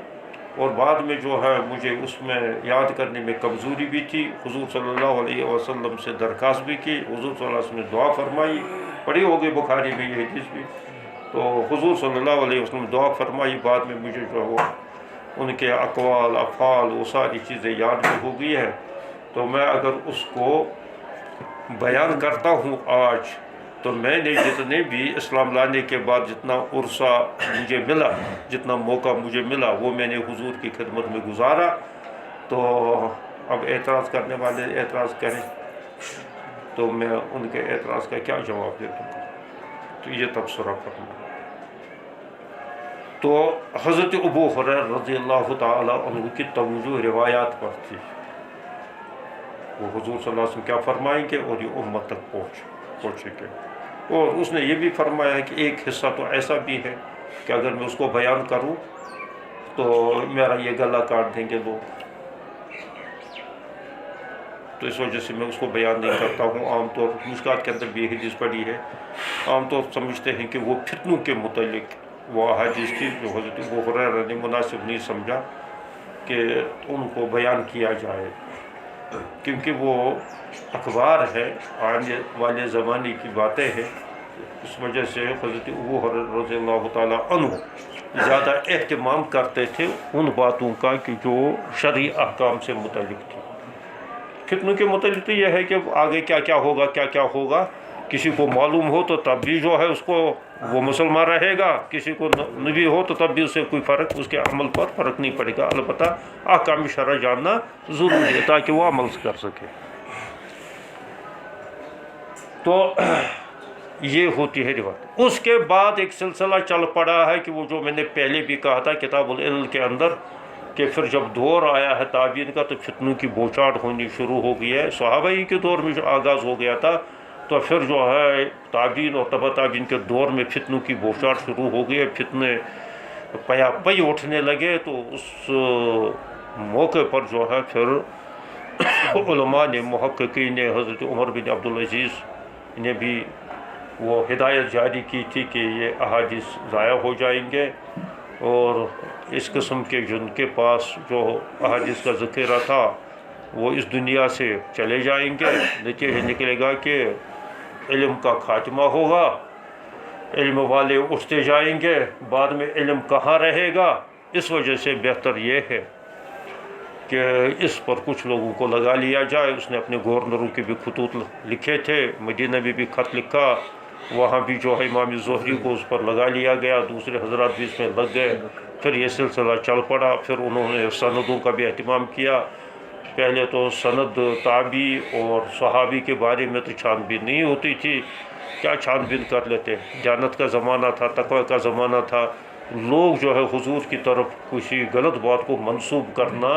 اور بعد میں جو ہے مجھے اس میں یاد کرنے میں کمزوری بھی تھی، حضور صلی اللہ علیہ وسلم سے درخواست بھی کی، حضور صلی اللہ علیہ وسلم نے دعا فرمائی، پڑھی ہوگی بخاری میں یہ حدیث بھی، تو حضور صلی اللہ علیہ وسلم نے دعا فرمائی، بعد میں مجھے جو ہے وہ ان کے اقوال افعال وہ ساری چیزیں یاد بھی ہو گئی ہیں، تو میں اگر اس کو بیان کرتا ہوں آج، تو میں نے جتنے بھی اسلام لانے کے بعد جتنا عرصہ مجھے ملا، جتنا موقع مجھے ملا، وہ میں نے حضور کی خدمت میں گزارا۔ تو اب اعتراض کرنے والے اعتراض کریں تو میں ان کے اعتراض کا کیا جواب دے دوں؟ تو یہ تبصرہ کرنا۔ تو حضرت ابو ہریرہ رضی اللہ تعالیٰ عنہ کی توجہ روایات پر تھی، وہ حضور صلی اللہ علیہ وسلم کیا فرمائیں گے اور یہ امت تک پہنچے گے، اور اس نے یہ بھی فرمایا کہ ایک حصہ تو ایسا بھی ہے کہ اگر میں اس کو بیان کروں تو میرا یہ گلا کاٹ دیں گے لوگ، تو اس وجہ سے میں اس کو بیان نہیں کرتا ہوں۔ عام طور مشکات کے اندر بھی یہ حدیث پڑھی ہے، عام طور سمجھتے ہیں کہ وہ فتنوں کے متعلق وہ احادیث تھی جو حضرت ابو ہریرہ نے مناسب نہیں سمجھا کہ ان کو بیان کیا جائے، کیونکہ وہ اخبار ہے، آنے والے زمانے کی باتیں ہیں، اس وجہ سے حضرت ابو ہریرہ رضی اللہ تعالیٰ عنہ زیادہ اہتمام کرتے تھے ان باتوں کا کہ جو شرعی احکام سے متعلق تھی۔ فتنوں کے متعلق تو یہ ہے کہ آگے کیا کیا ہوگا، کسی کو معلوم ہو تو تب بھی جو ہے اس کو وہ مسلمان رہے گا، کسی کو نہ بھی ہو تو تب بھی اسے کوئی فرق، اس کے عمل پر فرق نہیں پڑے گا، البتہ احکام شرع جاننا ضروری ہے تاکہ وہ عمل کر سکے۔ تو یہ ہوتی ہے روایت۔ اس کے بعد ایک سلسلہ چل پڑا ہے کہ وہ جو میں نے پہلے بھی کہا تھا کتاب العلم کے اندر، کہ پھر جب دور آیا ہے تابعین کا تو فتنوں کی بوچھاٹ ہونی شروع ہو گئی ہے۔ صحابہ ہی کے دور میں جو آغاز ہو گیا تھا، تو پھر جو ہے تابعین اور تبع تابعین کے دور میں فتنوں کی بوچھاٹ شروع ہو گئی ہے، فتنے پیا پئی اٹھنے لگے۔ تو اس موقع پر جو ہے پھر علماء نے، محققین نے، حضرت عمر بن عبدالعزیز نے بھی وہ ہدایت جاری کی تھی کہ یہ احادیث ضائع ہو جائیں گے، اور اس قسم کے جن کے پاس جو احادیث کا ذخیرہ تھا وہ اس دنیا سے چلے جائیں گے، نتیجہ نکلے گا کہ علم کا خاتمہ ہوگا، علم والے اٹھتے جائیں گے، بعد میں علم کہاں رہے گا۔ اس وجہ سے بہتر یہ ہے کہ اس پر کچھ لوگوں کو لگا لیا جائے۔ اس نے اپنے گورنروں کے بھی خطوط لکھے تھے، مدینہ میں بھی خط لکھا، وہاں بھی جو ہے امام زہری کو اس پر لگا لیا گیا، دوسرے حضرات بھی اس میں لگ گئے، پھر یہ سلسلہ چل پڑا۔ پھر انہوں نے سندوں کا بھی اہتمام کیا۔ پہلے تو سند تابعی اور صحابی کے بارے میں تو چھان بین نہیں ہوتی تھی، کیا چھان بین کر لیتے، جانت کا زمانہ تھا، تقوی کا زمانہ تھا، لوگ جو ہے حضور کی طرف کسی غلط بات کو منسوب کرنا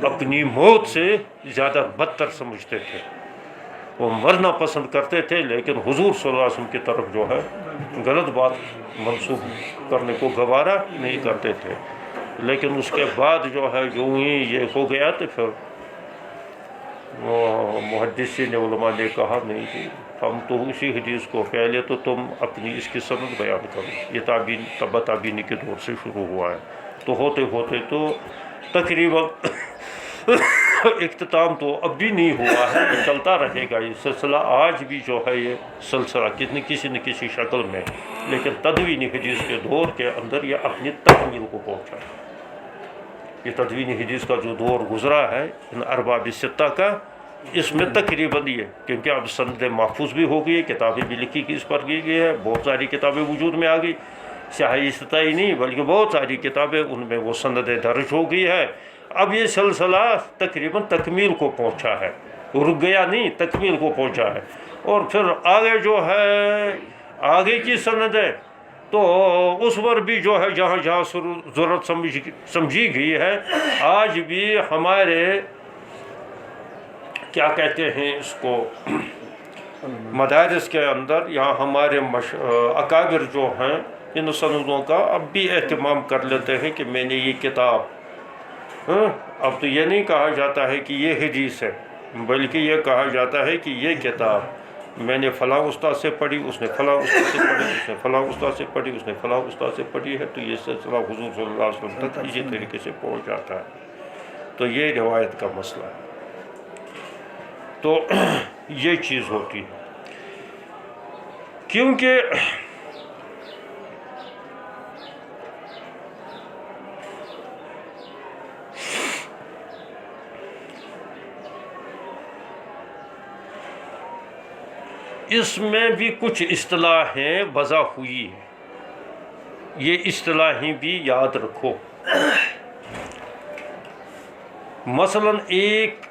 اپنی موت سے زیادہ بدتر سمجھتے تھے. وہ مرنا پسند کرتے تھے لیکن حضور صلی اللہ علیہ وسلم کی طرف جو ہے غلط بات منسوب کرنے کو گوارا نہیں کرتے تھے. لیکن اس کے بعد جو ہے جو ہی یہ ہو گیا تو پھر محدثین علماء نے کہا نہیں کہ ہم تو اسی حدیث کو پہلے تو تم اپنی اس کی سند بیان کرو. یہ تبع تابعین کے دور سے شروع ہوا ہے تو ہوتے ہوتے تو تقریباً اختتام تو اب بھی نہیں ہوا ہے. چلتا رہے گا یہ سلسلہ آج بھی جو ہے یہ سلسلہ کسی نہ کسی شکل میں، لیکن تدوین حدیث کے دور کے اندر یہ اپنی تکمیل کو پہنچا. یہ تدوین حدیث کا جو دور گزرا ہے ان ارباب ستہ کا، اس میں تقریباً یہ کیونکہ اب سند محفوظ بھی ہو گئی، کتابیں بھی لکھی کی اس پر کی گئی ہے، بہت ساری کتابیں وجود میں آ گئی. سیاہی ستہ ہی نہیں بلکہ بہت ساری کتابیں ان میں وہ سندیں درج ہو گئی ہے. اب یہ سلسلہ تقریباً تکمیل کو پہنچا ہے، رک گیا نہیں، تکمیل کو پہنچا ہے. اور پھر آگے جو ہے آگے کی سندیں تو اس پر بھی جو ہے جہاں جہاں ضرورت سمجھی گئی ہے، آج بھی ہمارے کیا کہتے ہیں اس کو مدارس کے اندر یا ہمارے اکابر جو ہیں ان سندوں کا اب بھی اہتمام کر لیتے ہیں کہ میں نے یہ کتاب، اب تو یہ نہیں کہا جاتا ہے کہ یہ حدیث ہے، بلکہ یہ کہا جاتا ہے کہ یہ کتاب میں نے فلاں استاد سے پڑھی، اس نے فلاں استاد سے پڑھی، اس نے فلاں استاد سے پڑھی، اس نے فلاں استاد سے پڑھی ہے. تو یہ سلسلہ حضور صلی اللہ علیہ وسلم تک اسی طریقے سے پہنچ جاتا ہے. تو یہ روایت کا مسئلہ ہے. تو یہ چیز ہوتی ہے کیونکہ اس میں بھی کچھ اصطلاحیں وضع ہوئی ہیں، یہ اصطلاحیں بھی یاد رکھو. مثلا ایک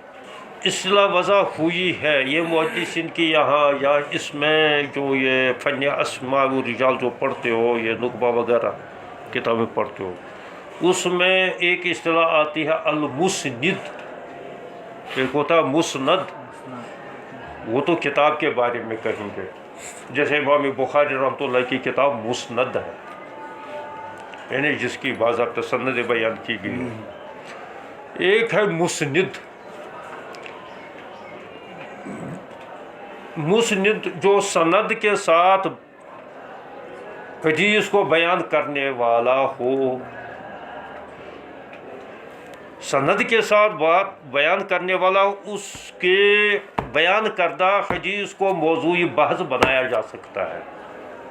اصطلاح وضع ہوئی ہے یہ محدثین کی یہاں، یا اس میں جو یہ فن اسماء و رجال جو پڑھتے ہو، یہ نقبہ وغیرہ کتابیں پڑھتے ہو، اس میں ایک اصطلاح آتی ہے المسند. ایک ہوتا ہے مسند، وہ تو کتاب کے بارے میں کہیں گے، جیسے امام بخاری رحمۃ اللہ کی کتاب مسند ہے، یعنی جس کی باضابطہ سند بیان کی گئی ہے. ایک ہے مسند. مسند جو سند کے ساتھ حدیث کو بیان کرنے والا ہو، سند کے ساتھ بات بیان کرنے والا، اس کے بیان کردہ حدیث کو موضوعی بحث بنایا جا سکتا ہے.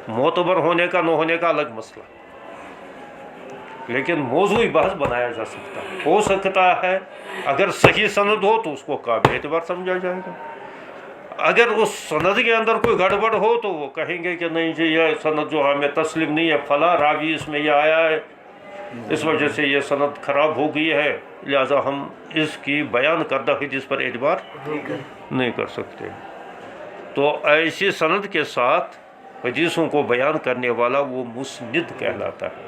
معتبر ہونے کا نہ ہونے کا الگ مسئلہ، لیکن موضوعی بحث بنایا جا سکتا ہے. ہو سکتا ہے اگر صحیح سند ہو تو اس کو قابل اعتبار سمجھا جائے گا. اگر اس سند کے اندر کوئی گڑبڑ ہو تو وہ کہیں گے کہ نہیں جی یہ سند جو ہمیں تسلیم نہیں ہے، فلاں راوی اس میں یہ آیا ہے، اس وجہ سے یہ سند خراب ہو گئی ہے، لہذا ہم اس کی بیان کردہ حدیث پر اعتبار نہیں کر سکتے. تو ایسی سند کے ساتھ حدیثوں کو بیان کرنے والا وہ مسند کہلاتا ہے.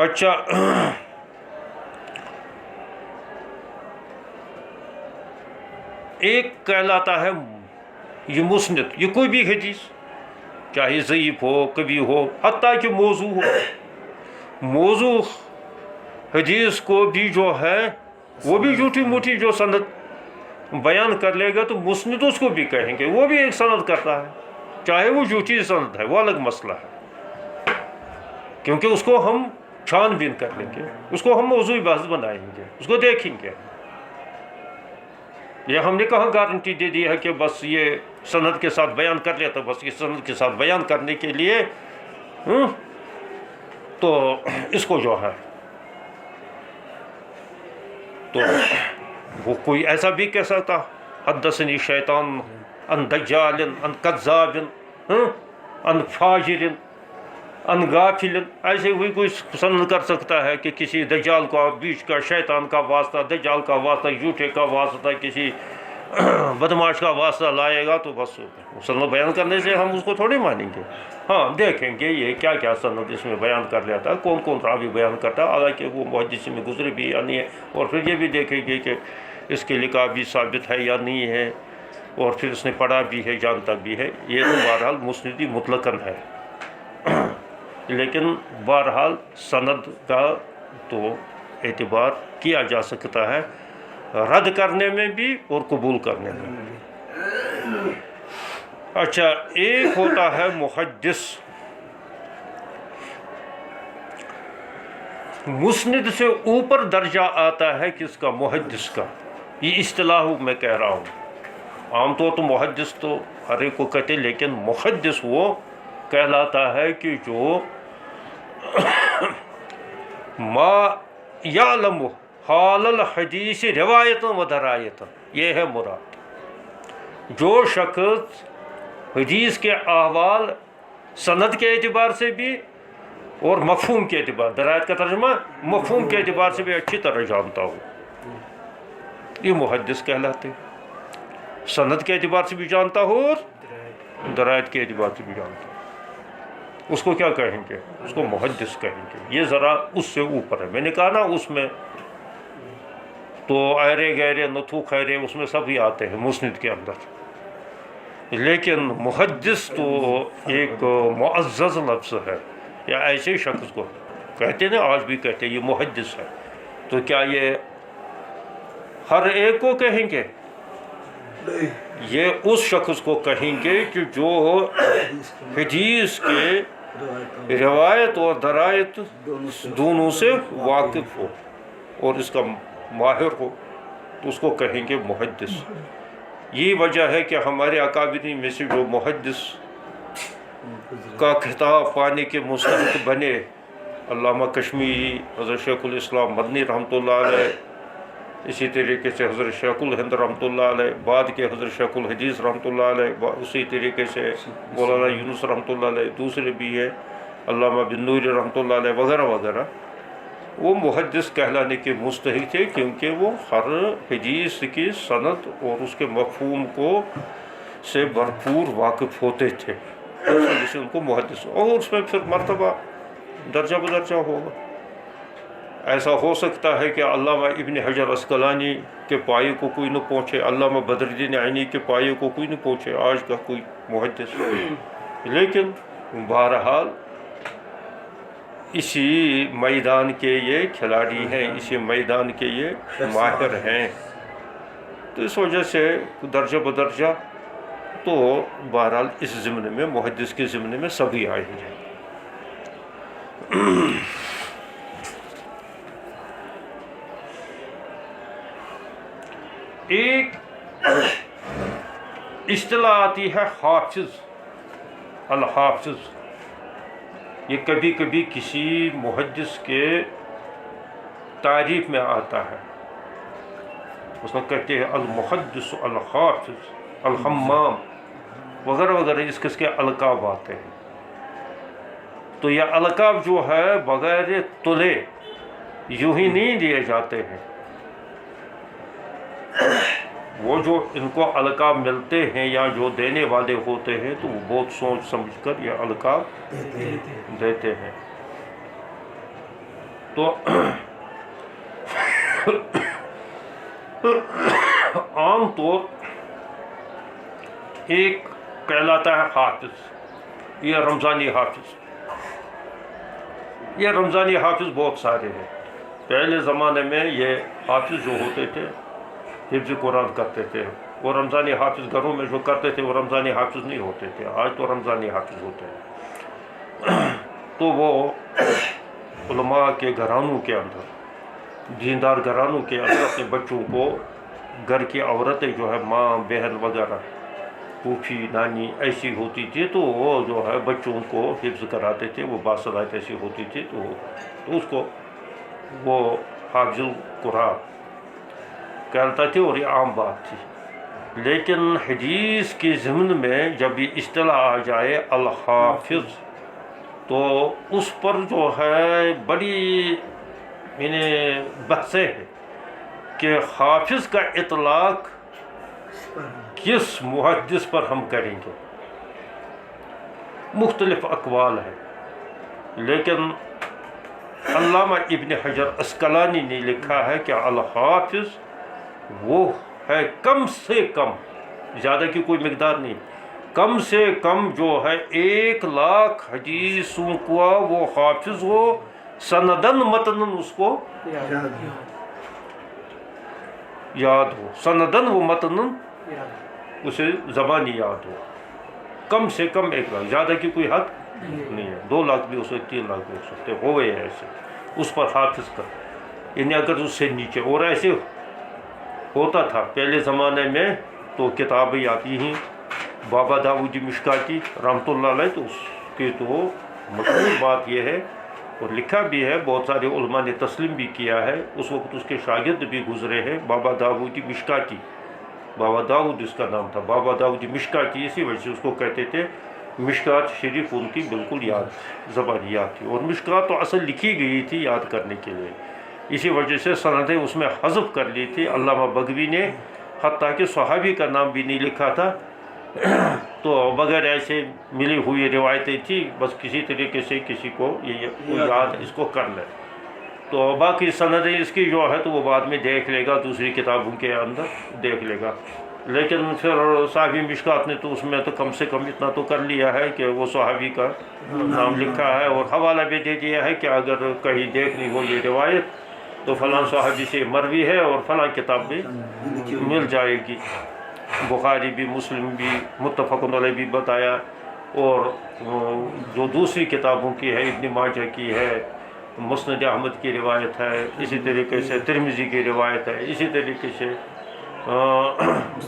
اچھا، ایک کہلاتا ہے یہ مسند، یہ کوئی بھی حدیث چاہے ضعیف ہو، کبھی ہو، حتیٰ کہ موضوع ہو. موضوع حدیث کو بھی جو ہے وہ بھی جھوٹی موٹی جو سند بیان کر لے گا تو مسند اس کو بھی کہیں گے، وہ بھی ایک سند کرتا ہے، چاہے وہ جھوٹی سند ہے، وہ الگ مسئلہ ہے، کیونکہ اس کو ہم چھان بین کر لیں گے، اس کو ہم موضوعی بحث بنائیں گے، اس کو دیکھیں گے. یہ ہم نے کہاں گارنٹی دے دی ہے کہ بس یہ سند کے ساتھ بیان کر لیتا، بس یہ سند کے ساتھ بیان کرنے کے لیے تو اس کو جو ہے تو وہ کوئی ایسا بھی کہہ سکتا حدثنی شیطان ان دجال ان کذاب ان فاجر ان غافل، ایسے بھی کوئی سند کر سکتا ہے کہ کسی دجال کا بیچ کا، شیطان کا واسطہ، دجال کا واسطہ، جھوٹے کا واسطہ، کسی بدمعاش کا واسطہ لائے گا تو بس سند بیان کرنے سے ہم اس کو تھوڑی مانیں گے. ہاں دیکھیں گے یہ کیا کیا سند اس میں بیان کر لیتا ہے, کون کون راوی بیان کرتا ہے, حالانکہ وہ محدث میں گزرے بھی یا نہیں ہے, اور پھر یہ بھی دیکھیں گے کہ اس کے لکھا بھی ثابت ہے یا نہیں ہے, اور پھر اس نے پڑھا بھی ہے, جانتا بھی ہے. یہ تو بہرحال مسندی مطلقاً ہے, لیکن بہرحال سند کا تو اعتبار کیا جا سکتا ہے رد کرنے میں بھی اور قبول کرنے میں بھی. اچھا, ایک ہوتا ہے محدث. مسند سے اوپر درجہ آتا ہے کس کا؟ محدث کا. یہ اصطلاح میں کہہ رہا ہوں. عام طور تو محدث تو ہر ایک کو کہتے ہیں, لیکن محدث وہ کہلاتا ہے کہ جو ما یعلم حال الحدیث روایتاً و درایتاً, یہ ہے مراد. جو شخص حدیث کے احوال سند کے اعتبار سے بھی اور مفہوم کے اعتبار, درایت کا ترجمہ مفہوم کے اعتبار سے بھی اچھی طرح جانتا ہو, یہ محدث کہلاتے. سند کے اعتبار سے بھی جانتا ہو اور درایت کے اعتبار سے بھی جانتا ہو, اس کو کیا کہیں گے؟ اس کو محدث کہیں گے. یہ ذرا اس سے اوپر ہے. میں نے کہا نا اس میں تو ایرے گہرے نتھو خیرے اس میں سب ہی آتے ہیں مسند کے اندر, لیکن محدث تو ایک معزز لفظ ہے, یا ایسے شخص کو کہتے ہیں, آج بھی کہتے ہیں یہ محدث ہے. تو کیا یہ ہر ایک کو کہیں گے؟ یہ اس شخص کو کہیں گے کہ جو حدیث کے روایت اور درایت دونوں سے واقف ہو اور اس کا ماہر ہو, تو اس کو کہیں گے محدث. یہ وجہ ہے کہ ہمارے اکابرین میں سے جو محدث کا خطاب پانے کے مستحق بنے, علامہ کشمیری, حضرت شیخ الاسلام مدنی رحمۃ اللہ علیہ, اسی طریقے سے حضرت شیخ الہند رحمۃ اللہ علیہ, بعد کے حضرت شیخ الحدیث رحمۃ اللہ علیہ, اسی طریقے سے مولانا یونس رحمۃ اللہ علیہ, دوسرے بھی ہے علامہ بن نوری رحمۃ اللہ علیہ وغیرہ وغیرہ, وہ محدث کہلانے کے مستحق تھے, کیونکہ وہ ہر حدیث کی سند اور اس کے مفہوم کو سے بھرپور واقف ہوتے تھے, جسے ان کو محدث. اور اس میں پھر مرتبہ درجہ بدرجہ ہوگا. ایسا ہو سکتا ہے کہ علامہ ابن حجر عسقلانی کے پائے کو کوئی نہ پہنچے, علامہ بدر الدین عینی کے پائے کو کوئی نہ پہنچے آج کا کوئی محدث, لیکن بہرحال اسی میدان کے یہ کھلاڑی ہیں, اسی میدان کے یہ ماہر ہیں. تو اس وجہ سے درجہ بدرجہ تو بہرحال اس ضمن میں, محدث کے ضمن میں سبھی آئے ہیں. ایک اصطلاح آتی ہے حافظ, الحافظ. یہ کبھی کبھی کسی محدث کے تعریف میں آتا ہے, اس میں کہتے ہیں المحدث, الحافظ, الحمام وغیرہ وغیرہ, اس قسم کے القاب آتے ہیں. تو یہ القاب جو ہے بغیر تلے یوں ہی نہیں دیے جاتے ہیں. وہ جو ان کو القاب ملتے ہیں یا جو دینے والے ہوتے ہیں تو وہ بہت سوچ سمجھ کر یہ القاب دیتے ہیں. تو عام طور ایک کہلاتا ہے حافظ, یہ رمضانی حافظ. یہ رمضانی حافظ بہت سارے ہیں. پہلے زمانے میں یہ حافظ جو ہوتے تھے حفظ قرآن کرتے تھے, وہ رمضانی حافظ گھروں میں جو کرتے تھے وہ رمضانی حافظ نہیں ہوتے تھے. آج تو رمضانی حافظ ہوتے ہیں. تو وہ علماء کے گھرانوں کے اندر, دیندار گھرانوں کے اندر اپنے بچوں کو, گھر کی عورتیں جو ہے ماں بہن وغیرہ, پھوپھی نانی ایسی ہوتی تھی, تو وہ جو ہے بچوں کو حفظ کراتے تھے. وہ باصلاحیت ایسی ہوتی تھی تو اس کو وہ حافظ القرآن کہتا تھے, اور یہ عام بات تھی. لیکن حدیث کی ضمن میں جب یہ اصطلاح آ جائے الحافظ, تو اس پر جو ہے بڑی بحثیں ہیں کہ حافظ کا اطلاق کس محدث پر ہم کریں گے؟ مختلف اقوال ہیں، لیکن علامہ ابن حجر عسقلانی نے لکھا ہے کہ الحافظ وہ ہے کم سے کم، زیادہ کی کوئی مقدار نہیں، کم سے کم جو ہے 1,00,000 حدیثوں کا وہ حافظ ہو، سندن متنن اس کو یاد ہو، سندن و متنن اسے زبانی یاد ہو، کم سے کم 1,00,000، زیادہ کی کوئی حد نہیں ہے، 2,00,000 بھی ہو سکتے، 3,00,000 بھی ہو سکتے، ہو گئے ایسے اس پر حافظ کا، یعنی اگر اس سے نیچے، اور ایسے ہوتا تھا پہلے زمانے میں تو کتابیں آتی ہیں بابا داؤد مشکاتی رحمۃ اللہ علیہ، تو اس کی تو مشہور بات یہ ہے اور لکھا بھی ہے، بہت سارے علماء نے تسلیم بھی کیا ہے، اس وقت اس کے شاگرد بھی گزرے ہیں، بابا داؤد مشکاتی، بابا داؤد اس کا نام تھا، بابا داؤد مشکاتی، اسی وجہ سے اس کو کہتے تھے مشکات شریف، ان کی بالکل یاد زبانی یاد تھی، اور مشکات تو اصل لکھی گئی تھی یاد کرنے کے لیے، اسی وجہ سے سندیں اس میں حذف کر لی تھی علامہ بغوی نے، حتیٰ کہ صحابی کا نام بھی نہیں لکھا تھا، تو بغیر ایسے ملی ہوئی روایتیں تھی، بس کسی طریقے سے کسی کو یہ یاد اس کو کر لے، تو باقی سندیں اس کی جو ہے تو وہ بعد میں دیکھ لے گا، دوسری کتابوں کے اندر دیکھ لے گا، لیکن پھر صحابی مشکات نے تو اس میں تو کم سے کم اتنا تو کر لیا ہے کہ وہ صحابی کا نام لکھا ہے، اور حوالہ بھی دے دیا ہے کہ اگر کہیں دیکھنی ہو یہ روایت تو فلاں صحابی سے مروی ہے اور فلاں کتاب بھی مل جائے گی، بخاری بھی، مسلم بھی، متفق علیہ بھی بتایا، اور جو دوسری کتابوں کی ہے، ابن ماجہ کی ہے، مسند احمد کی روایت ہے، اسی طریقے سے ترمذی کی روایت ہے، اسی طریقے سے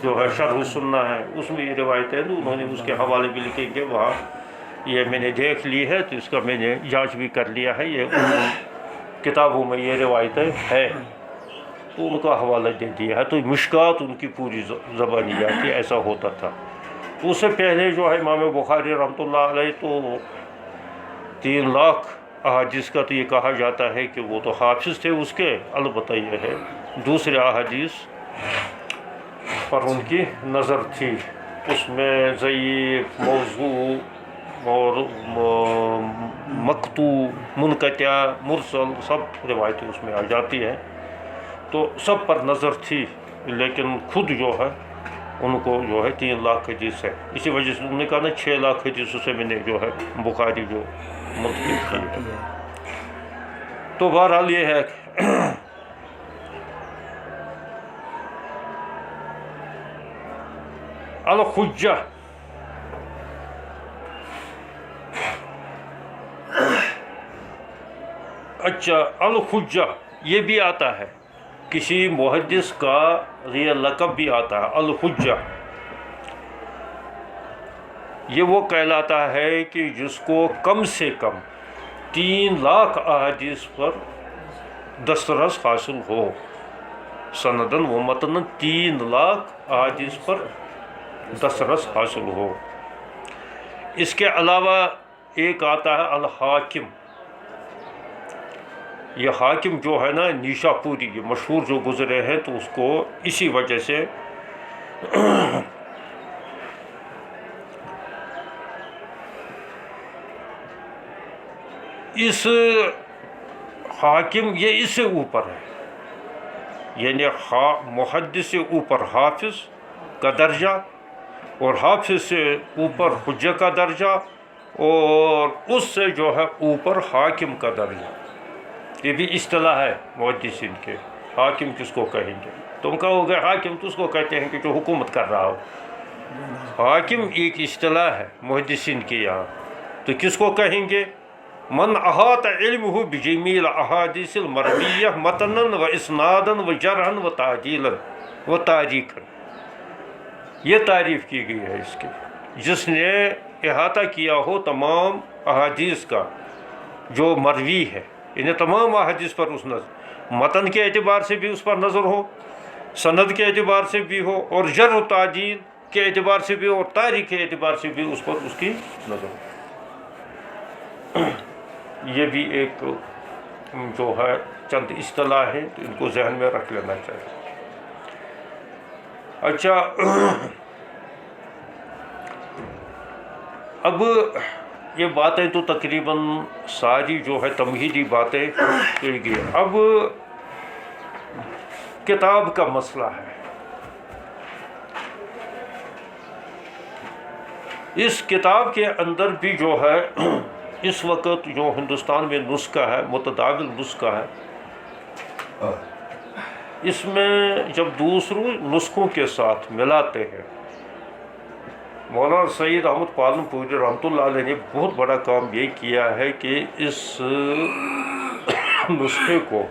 جو ہے شرح السنہ ہے، اس میں یہ روایت ہے، تو انہوں نے اس کے حوالے بھی لکھے کہ وہاں یہ میں نے دیکھ لی ہے، تو اس کا میں نے جانچ بھی کر لیا ہے، یہ ان کتابوں میں یہ روایتیں ہے، تو ان کا حوالہ دے دیا ہے، تو مشکات ان کی پوری زبانیات تھی، ایسا ہوتا تھا، تو اس سے پہلے جو ہے امام بخاری رحمۃ اللہ علیہ تو 3,00,000 احادیث کا تو یہ کہا جاتا ہے کہ وہ تو حافظ تھے اس کے، البتہ یہ ہے دوسرے احادیث پر ان کی نظر تھی، اس میں ضعیف، موضوع اور مقطوع، منقطع، مرسل، سب روایتیں اس میں آ جاتی ہیں، تو سب پر نظر تھی، لیکن خود جو ہے ان کو جو ہے 3,00,000 حدیث ہے، اسی وجہ سے انہوں نے کہا نا 6,00,000 حدیثوں سے میں نے جو ہے بخاری جو منتخب کی ہے، تو بہرحال یہ ہے الحجہ، اچھا الحجہ یہ بھی آتا ہے، کسی محدث کا یہ لقب بھی آتا ہے الحجہ، یہ وہ کہلاتا ہے کہ جس کو کم سے کم 3,00,000 احادیث پر دسترس حاصل ہو، سندن و متنن 3,00,000 احادیث پر دسترس حاصل ہو، اس کے علاوہ ایک آتا ہے الحاکم، یہ حاکم جو ہے نا نیشا پوری، یہ مشہور جو گزرے ہیں، تو اس کو اسی وجہ سے اس حاکم یہ اس سے اوپر ہے، یعنی محدث سے اوپر حافظ کا درجہ، اور حافظ سے اوپر حجہ کا درجہ، اور اس سے جو ہے اوپر حاکم کا درجہ، یہ بھی اصطلاح ہے محدثین کے، حاکم کس کو کہیں گے؟ تم کہو گے حاکم تو اس کو کہتے ہیں کہ جو حکومت کر رہا ہو، حاکم ایک اصطلاح ہے محدثین کے یہاں، تو کس کو کہیں گے؟ من احاط علمہ بجمیع الاحادیث المرویہ متنا و اسنادا و جرحا و تعدیلا و تاریخا، یہ تعریف کی گئی ہے اس کی، جس نے احاطہ کیا ہو تمام احادیث کا جو مروی ہے، انہیں تمام احادیث پر اس نظر، متن کے اعتبار سے بھی اس پر نظر ہو، سند کے اعتبار سے بھی ہو، اور جرح و تعدیل کے اعتبار سے بھی ہو، اور تاریخ کے اعتبار سے بھی اس پر اس کی نظر ہو، یہ بھی ایک جو ہے چند اصطلاح ہیں، تو ان کو ذہن میں رکھ لینا چاہیے۔ اچھا، اب یہ باتیں تو تقریباً ساری جو ہے تمہیدی باتیں کی گئی. اب کتاب کا مسئلہ ہے. اس کتاب کے اندر بھی جو ہے اس وقت جو ہندوستان میں نسخہ ہے، متداول نسخہ ہے، اس میں جب دوسروں نسخوں کے ساتھ ملاتے ہیں، مولانا سید احمد پالن پوری رحمۃ اللہ علیہ نے بہت بڑا کام یہ کیا ہے کہ اس نسخے کو،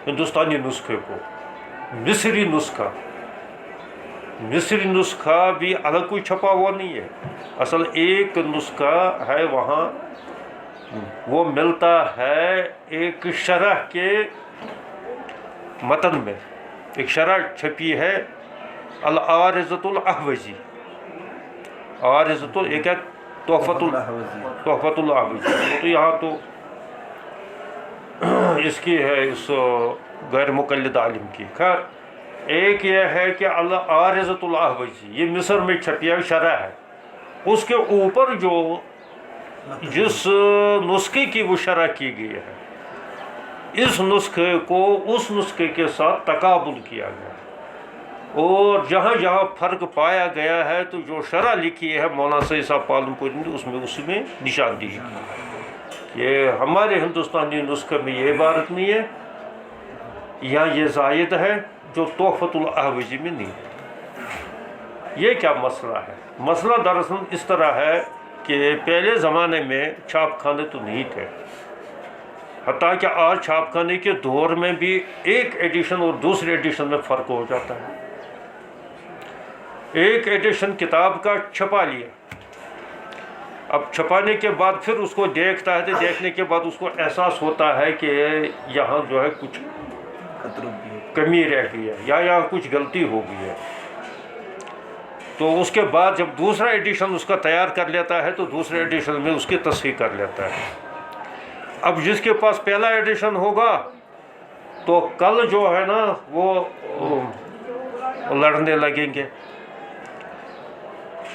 ہندوستانی نسخے کو، مصری نسخہ بھی الگ کوئی چھپا ہوا نہیں ہے. اصل ایک نسخہ ہے وہاں، وہ ملتا ہے ایک شرح کے متن میں. ایک شرح چھپی ہے العارضۃ الاحوزی، عارضۃ ایک ہے تحفۃ الاحوزی. تو یہاں تو اس کی ہے اس غیر مقلد عالم کی. خیر، ایک یہ ہے کہ العارضۃ الاحوزی، یہ مصر میں چھپی ہوئی شرح ہے. اس کے اوپر جو جس نسخے کی وہ شرح کی گئی ہے، اس نسخے کو اس نسخے کے ساتھ تقابل کیا گیا، اور جہاں جہاں فرق پایا گیا ہے تو جو شرح لکھی ہے مولانا سید صاحب پالن پوری نے، اس میں نشان دی کہ ہمارے ہندوستانی نسخے میں یہ عبارت نہیں ہے، یہاں یہ زائد ہے جو تحفۃ الاحوزی میں نہیں ہے. یہ کیا مسئلہ ہے؟ مسئلہ دراصل اس طرح ہے کہ پہلے زمانے میں چھاپ خانے تو نہیں تھے، حتیٰ کہ آج چھاپ خانے کے دور میں بھی ایک ایڈیشن اور دوسرے ایڈیشن میں فرق ہو جاتا ہے. ایک ایڈیشن کتاب کا چھپا لیا، اب چھپانے کے بعد پھر اس کو دیکھتا ہے، تو دیکھنے کے بعد اس کو احساس ہوتا ہے کہ یہاں جو ہے کچھ کمی رہ گئی ہے یا یہاں کچھ غلطی ہو گئی ہے. تو اس کے بعد جب دوسرا ایڈیشن اس کا تیار کر لیتا ہے تو دوسرے ایڈیشن میں اس کی تصحیح کر لیتا ہے. اب جس کے پاس پہلا ایڈیشن ہوگا تو کل جو ہے نا وہ لڑنے لگیں گے.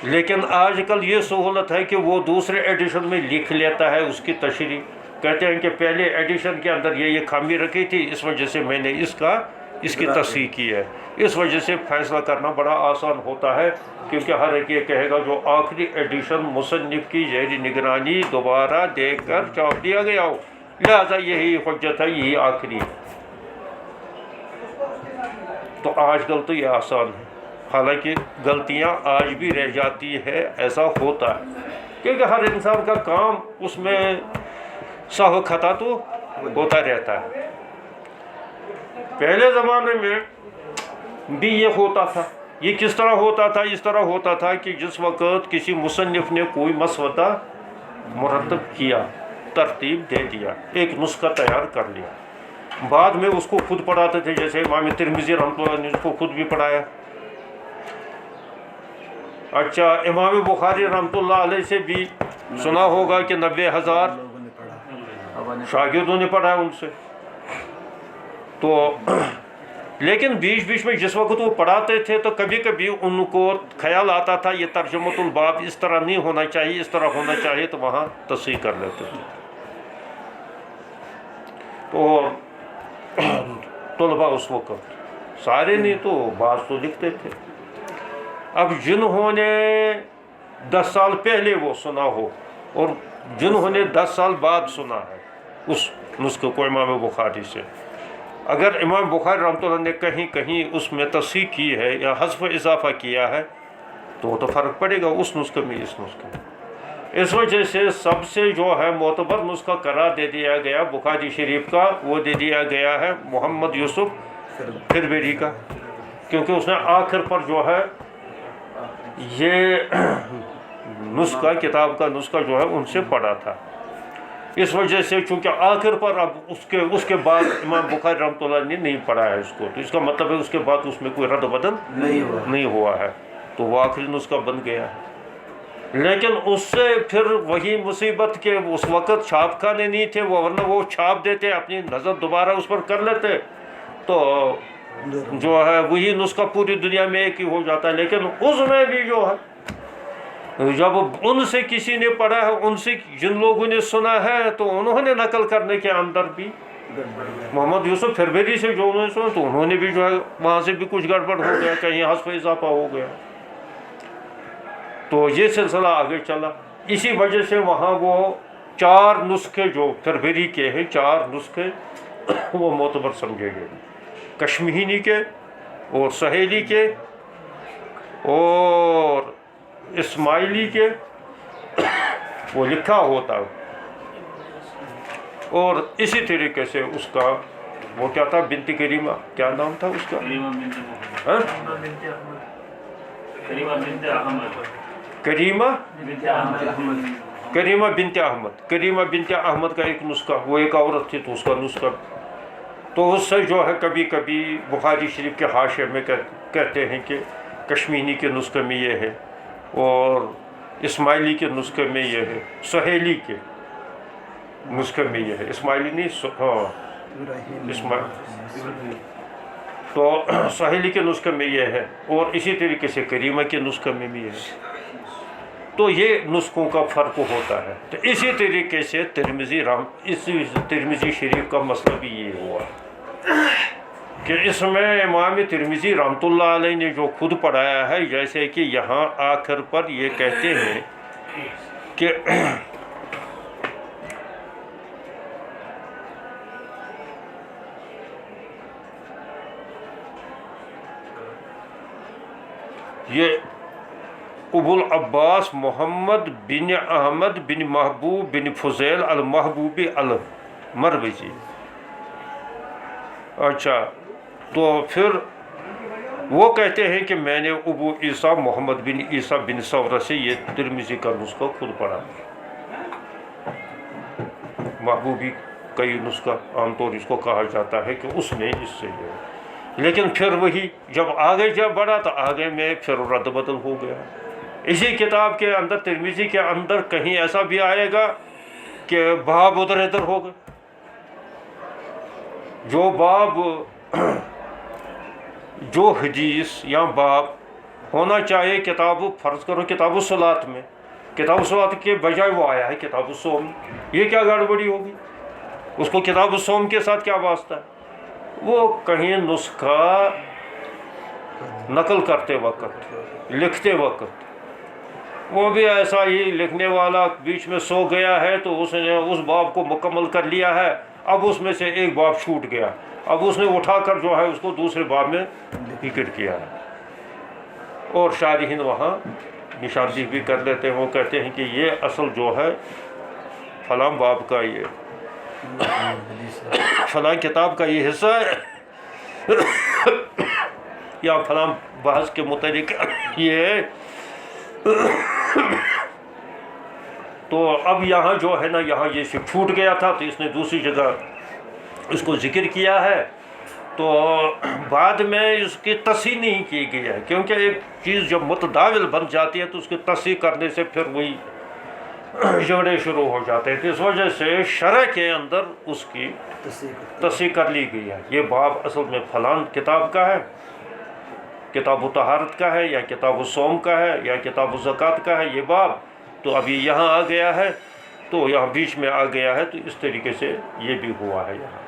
لیکن آج کل یہ سہولت ہے کہ وہ دوسرے ایڈیشن میں لکھ لیتا ہے اس کی تشریح. کہتے ہیں کہ پہلے ایڈیشن کے اندر یہ خامی رکھی تھی، اس وجہ سے میں نے اس کی تصحیح کی ہے. اس وجہ سے فیصلہ کرنا بڑا آسان ہوتا ہے، کیونکہ ہر ایک یہ کہے گا جو آخری ایڈیشن مصنف کی زیر نگرانی دوبارہ دیکھ کر چھاپ دیا گیا ہو، لہذا یہی حجت ہے، یہی آخری ہے. تو آج کل تو یہ آسان ہے، حالانکہ غلطیاں آج بھی رہ جاتی ہے. ایسا ہوتا ہے کیونکہ ہر انسان کا کام اس میں سہو خطا تو ہوتا رہتا ہے. پہلے زمانے میں بھی یہ ہوتا تھا. یہ کس طرح ہوتا تھا؟ اس طرح ہوتا تھا کہ جس وقت کسی مصنف نے کوئی مسودہ مرتب کیا، ترتیب دے دیا، ایک نسخہ تیار کر لیا، بعد میں اس کو خود پڑھاتے تھے. جیسے امام ترمذی رحمۃ اللہ نے اس کو خود بھی پڑھایا. اچھا، امام بخاری رحمۃ اللہ علیہ سے بھی سنا ہوگا کہ 90,000 شاگردوں نے پڑھا ان سے. تو لیکن بیچ میں جس وقت وہ پڑھاتے تھے تو کبھی کبھی ان کو خیال آتا تھا یہ ترجمۃ الباب اس طرح نہیں ہونا چاہیے، اس طرح ہونا چاہیے، تو وہاں تصحیح کر لیتے تھے. تو طلباء اس وقت سارے نہیں تو بعض تو لکھتے تھے. اب جنہوں نے 10 سال پہلے وہ سنا ہو اور جنہوں نے 10 سال بعد سنا ہے اس نسخے کو امام بخاری سے، اگر امام بخاری رحمۃ اللہ نے کہیں اس میں تصحیح کی ہے یا حذف و اضافہ کیا ہے تو وہ تو فرق پڑے گا اس نسخے میں اس نسخے میں. اس وجہ سے سب سے جو ہے معتبر نسخہ قرار دے دیا گیا بخاری شریف کا، وہ دے دیا گیا ہے محمد یوسف فربری کا، کیونکہ اس نے آخر پر جو ہے یہ نسخہ، کتاب کا نسخہ جو ہے ان سے پڑھا تھا. اس وجہ سے چونکہ آخر پر اب اس کے بعد امام بخاری رحمۃ اللہ نے نہیں پڑھا ہے اس کو، تو اس کا مطلب ہے اس کے بعد اس میں کوئی رد بدل نہیں ہوا ہے، تو وہ آخری نسخہ بن گیا ہے. لیکن اس سے پھر وہی مصیبت کہ اس وقت چھاپ خانے نہیں تھے، ورنہ وہ چھاپ دیتے، اپنی نظر دوبارہ اس پر کر لیتے تو جو ہے وہی نسخہ پوری دنیا میں ایک ہی ہو جاتا ہے، لیکن اس میں بھی جو ہے جب ان سے کسی نے پڑھا ہے، ان سے جن لوگوں نے سنا ہے، تو انہوں نے نقل کرنے کے اندر بھی محمد یوسف پھربری سے جو انہوں نے سنا، تو انہوں نے بھی جو ہے وہاں سے بھی کچھ گڑبڑ ہو گیا، کہیں حذف اضافہ ہو گیا، تو یہ سلسلہ آگے چلا۔ اسی وجہ سے وہاں وہ 4 نسخے جو پھربری کے ہیں، 4 نسخے وہ معتبر سمجھے گئے، کشمیری کے اور سہیلی کے اور اسماعیلی کے، وہ لکھا ہوتا ہے، اور اسی طریقے سے اس کا وہ کیا تھا، بنت کریمہ، کیا نام تھا اس کا، کریمہ بنت احمد کا ایک نسخہ، وہ ایک عورت تھی تو اس کا نسخہ، تو اس سے جو ہے کبھی کبھی بخاری شریف کے حاشیے میں کہتے ہیں کہ کشمیری کے نسخے میں یہ ہے، اور اسماعیلی کے نسخے میں یہ ہے، سہیلی کے نسخے میں یہ ہے، اسماعیلی نہیں، ہاں تو سہیلی کے نسخے میں یہ ہے، اور اسی طریقے سے کریمہ کے نسخے میں بھی ہے، تو یہ نسخوں کا فرق ہوتا ہے۔ تو اسی طریقے سے ترمذی شریف کا مسئلہ بھی یہ ہوا کہ اس میں امام ترمذی رحمۃ اللہ علیہ نے جو خود پڑھایا ہے، جیسے کہ یہاں آخر پر یہ کہتے ہیں کہ یہ ابو العباس محمد بن احمد بن محبوب بن فضیل المحبوبی المروزی، اچھا، تو پھر وہ کہتے ہیں کہ میں نے ابو عیسیٰ محمد بن عیسیٰ بن ثورہ سے یہ ترمذی کا نسخہ خود پڑھا، محبوبی کا یہ نسخہ عام طور اس کو کہا جاتا ہے کہ اس میں اس سے یہ ہے، لیکن پھر وہی جب آگے بڑھا تو آگے میں پھر رد بدل ہو گیا۔ اسی کتاب کے اندر، ترمذی کے اندر، کہیں ایسا بھی آئے گا کہ باب ادھر ادھر ہو گئے، جو باب جو حدیث یا باب ہونا چاہیے کتاب، فرض کرو کتاب الصلاۃ میں، کتاب الصلاۃ کے بجائے وہ آیا ہے کتاب الصوم، یہ کیا گڑبڑی ہوگی؟ اس کو کتاب الصوم کے ساتھ کیا واسطہ ہے؟ وہ کہیں نسخہ نقل کرتے وقت، لکھتے وقت، وہ بھی ایسا ہی لکھنے والا بیچ میں سو گیا ہے تو اس نے اس باب کو مکمل کر لیا ہے، اب اس میں سے ایک باب چھوٹ گیا، اب اس نے اٹھا کر جو ہے اس کو دوسرے باب میں ذکر کیا ہے، اور شارحین وہاں نشاندہی بھی کر لیتے ہیں، وہ کہتے ہیں کہ یہ اصل جو ہے فلاں باب کا، یہ فلاں کتاب کا یہ حصہ ہے، یا فلاں بحث کے متعلق یہ ہے، تو اب یہاں جو ہے نا، یہاں یہ چھوٹ گیا تھا تو اس نے دوسری جگہ اس کو ذکر کیا ہے، تو بعد میں اس کی تصحیح نہیں کی گئی ہے، کیونکہ ایک چیز جب متداول بن جاتی ہے تو اس کی تصحیح کرنے سے پھر وہی جھگڑے شروع ہو جاتے ہیں، تو اس وجہ سے شرح کے اندر اس کی تصحیح کر لی گئی ہے۔ یہ باب اصل میں فلاں کتاب کا ہے، کتاب الطہارت کا ہے، یا کتاب الصوم کا ہے، یا کتاب الزکوٰۃ کا ہے یہ باب، تو ابھی یہاں آ گیا ہے، تو یہاں بیچ میں آ گیا ہے، تو اس طریقے سے یہ بھی ہوا ہے یہاں۔